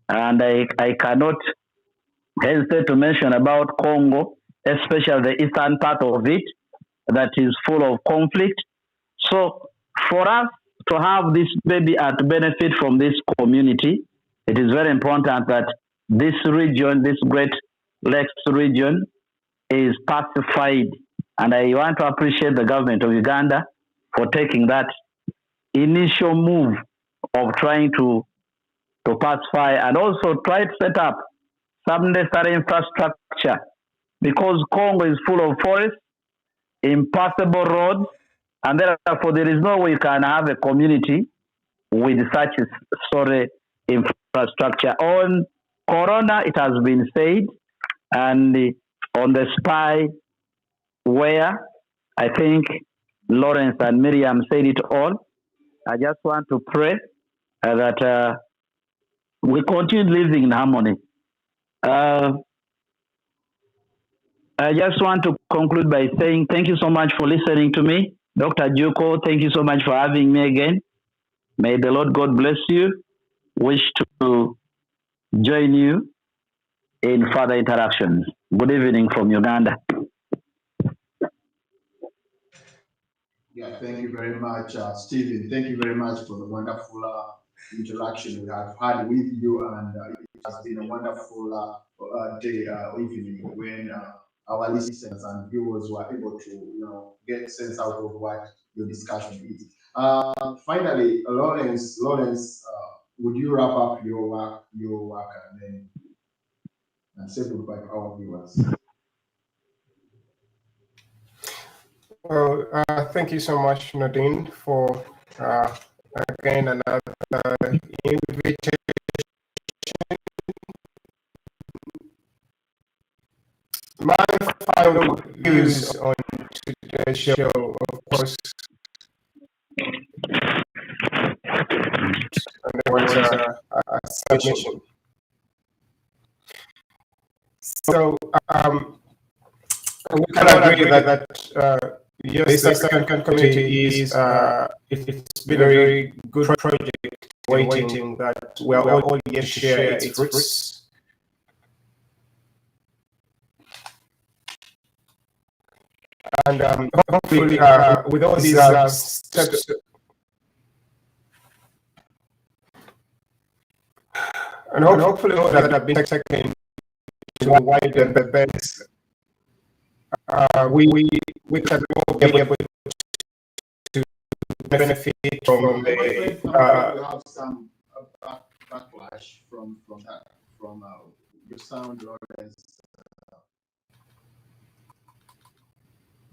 Speaker 10: And I cannot hesitate to mention about Congo, especially the eastern part of it that is full of conflict. So for us to have this baby and to benefit from this community, it is very important that this region, this Great Lakes region, is pacified. And I want to appreciate the government of Uganda for taking that initial move of trying to pacify and also try to set up some necessary infrastructure, because Congo is full of forests, impassable roads, and therefore there is no way you can have a community with such sorry infrastructure. On Corona, it has been said, and on the spyware, I think Lawrence and Miriam said it all. I just want to pray that we continue living in harmony. I just want to conclude by saying thank you so much for listening to me. Dr. Juko, thank you so much for having me again. May the Lord God bless you. Wish to join you in further interactions. Good evening from Uganda.
Speaker 1: Yeah, thank you very much, Stephen. Thank you very much for the wonderful interaction we have had with you, and it has been a wonderful day, evening, when our listeners and viewers were able to, get a sense out of what your discussion is. Finally, Lawrence, would you wrap up your work, and then
Speaker 13: and say goodbye to our viewers.
Speaker 11: Well, thank you so much, Nadine, for again another invitation. My final views on today's show, of course, and there was a submission. So we can agree that yes, the East African community is it's been a very good project waiting that we are all yet to share its fruits. And hopefully, with all these steps, and hopefully all that have been taken to widen the base, we can all be able to benefit from the.
Speaker 13: have some backlash from your sound, Lawrence.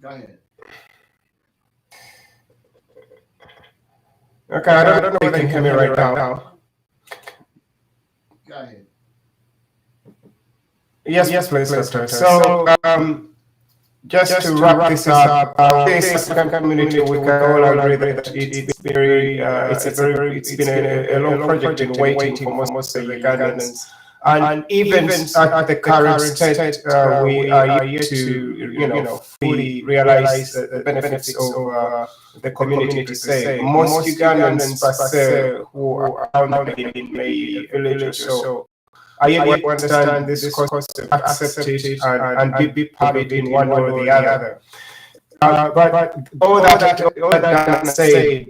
Speaker 13: Go ahead.
Speaker 11: Okay, I don't know whether you can hear me right now.
Speaker 13: Go ahead.
Speaker 11: Yes, please, Doctor. So, just to wrap this up, this African community, we can all agree that it's been a long project in waiting for most of the Ugandans. And even at the current state, we are yet to fully realize the benefits of the community per se. Most Ugandans per se who are found in maybe a village or so are yet to understand this concept, accept it, and be part of it in one way or the other. But all that said,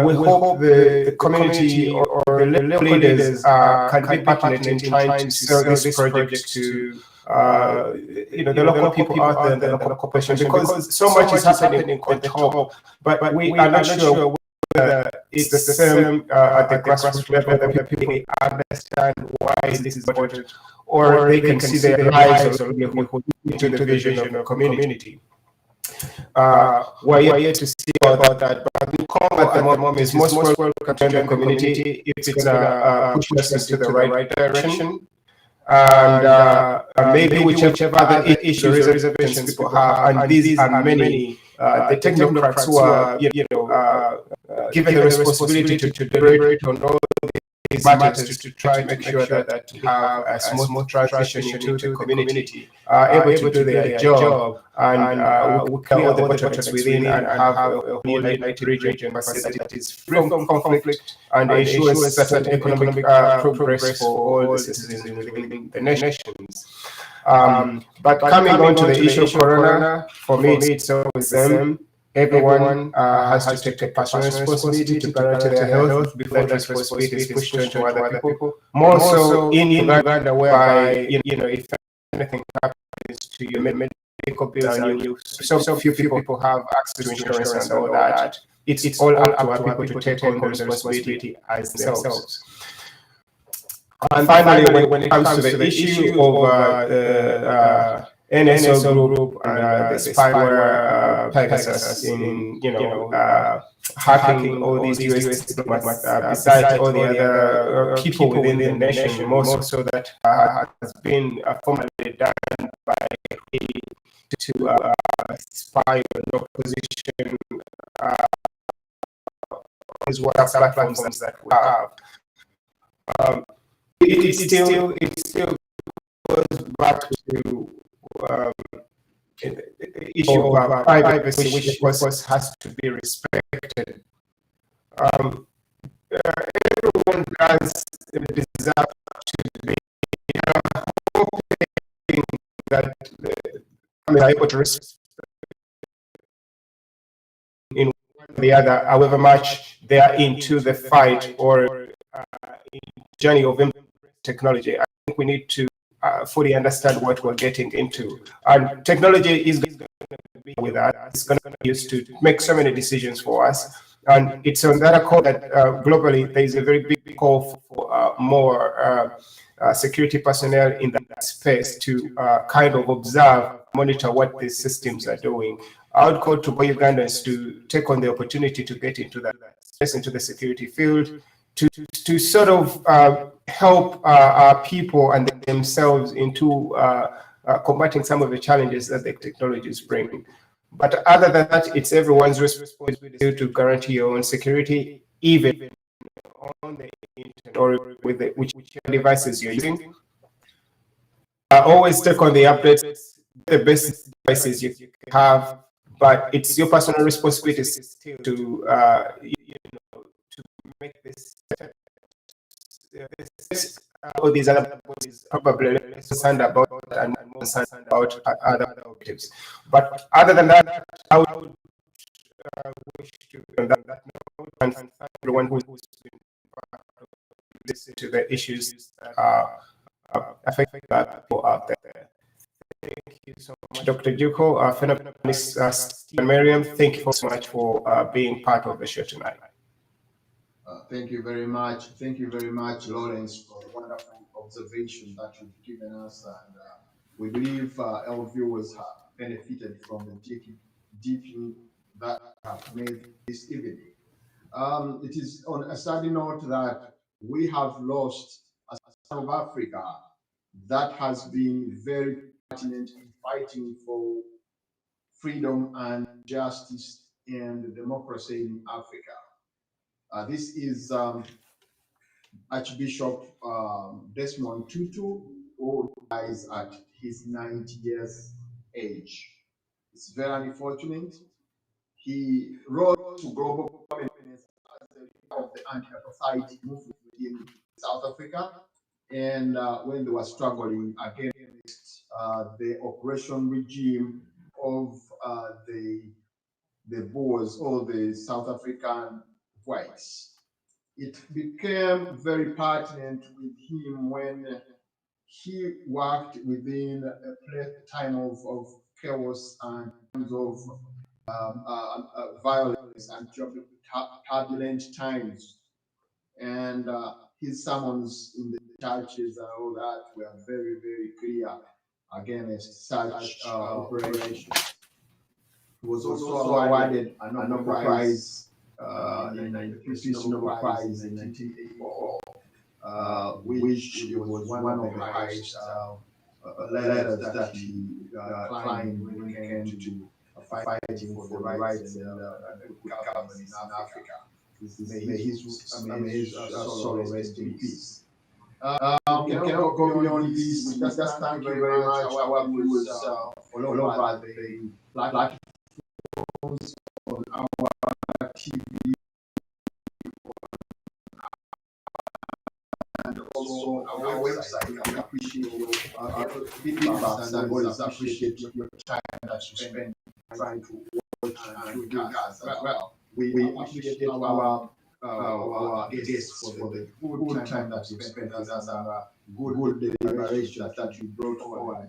Speaker 11: we hope the community or the local leaders can be partnered in trying to sell this project to the local people out there, the local corporations, because so much is happening at the top, but we are not sure whether it's the same at the grassroots level that people understand why this is important, or they can see their lives into the vision of the community. We're yet to see about that, but the call at the moment is most welcome to join the community if it's going to push us into the right direction. And maybe whichever other issues or reservations people have, and these are many, the technocrats who are, given the responsibility to deliberate on all these matters to try to make sure that we have a smooth transition into the community, able to do their job, and we clear all the bottlenecks within and have a whole united region that is free from conflict and ensures certain economic progress for all the citizens within the nations. But coming on to the issue of corona, for me it's always the same. Everyone has to take a personal responsibility to guarantee their health before that responsibility is pushed onto other people. More so in Uganda, whereby if anything happens to your medical bills and so few people have access to insurance and all that, it's all up to our people to take on the responsibility as themselves. And finally, when it comes to the issue of the NSO group and the spyware Pegasus in hacking all these US diplomats, besides all the other people within the nation, more so that has been formally done by to spy on the opposition is what platforms that we have. It still goes back to the issue of privacy, which of course has to be respected. Everyone does deserve to be hoping that they are able to respect in one or the other, however much they are into the fight or in journey of technology. I think we need to fully understand what we're getting into. And technology is going to be with us. It's going to be used to make so many decisions for us. And it's on that accord that globally there is a very big call for more security personnel in that space to kind of observe, monitor what these systems are doing. I would call to Ugandans to take on the opportunity to get into that space, into the security field, to sort of help our people and themselves into combating some of the challenges that the technologies bring. But other than that, it's everyone's responsibility to guarantee your own security, even on the internet or with whichever devices you're using. Always take on the updates, the best devices you have, but it's your personal responsibility still to to make this. All these other bodies probably less concerned about and more concerned about other objectives. But other than that, I would wish to on that note and thank everyone who's been listening to the issues that affect people out there. Thank you so much, Dr. Juko, fellow panelists, Steve and Miriam. Thank you so much for being part of the show tonight.
Speaker 13: Thank you very much. Thank you very much, Lawrence, for the wonderful observation that you've given us. And we believe our viewers have benefited from the deeply that have made this evening. It is on a sad note that we have lost a South Africa that has been very pertinent in fighting for freedom and justice and democracy in Africa. This is Archbishop Desmond Tutu, who dies at his 90 years age. It's very unfortunate. He rose to global prominence as the leader of the anti-apartheid movement in South Africa, and when they were struggling against the oppression regime of the Boers or the South African whites. It became very pertinent with him when he worked within a time of chaos and times of violence and turbulent times. And his sermons in the churches and all that were very, very clear against such operations. He was also awarded a Nobel Prize in the Peace Nobel Prize in 1984, which was one of the highest letters that he climbed when it came to fighting for the rights and good governance in Africa. May his soul rest in peace. We cannot go beyond this. We just thank you very much, our viewers all over the platforms on our TV and also our website. We appreciate your feedback and always appreciate your time that you spend trying to watch and viewing us as well. We appreciate our guests for the good time that you spent with us and good deliberations that you brought forward.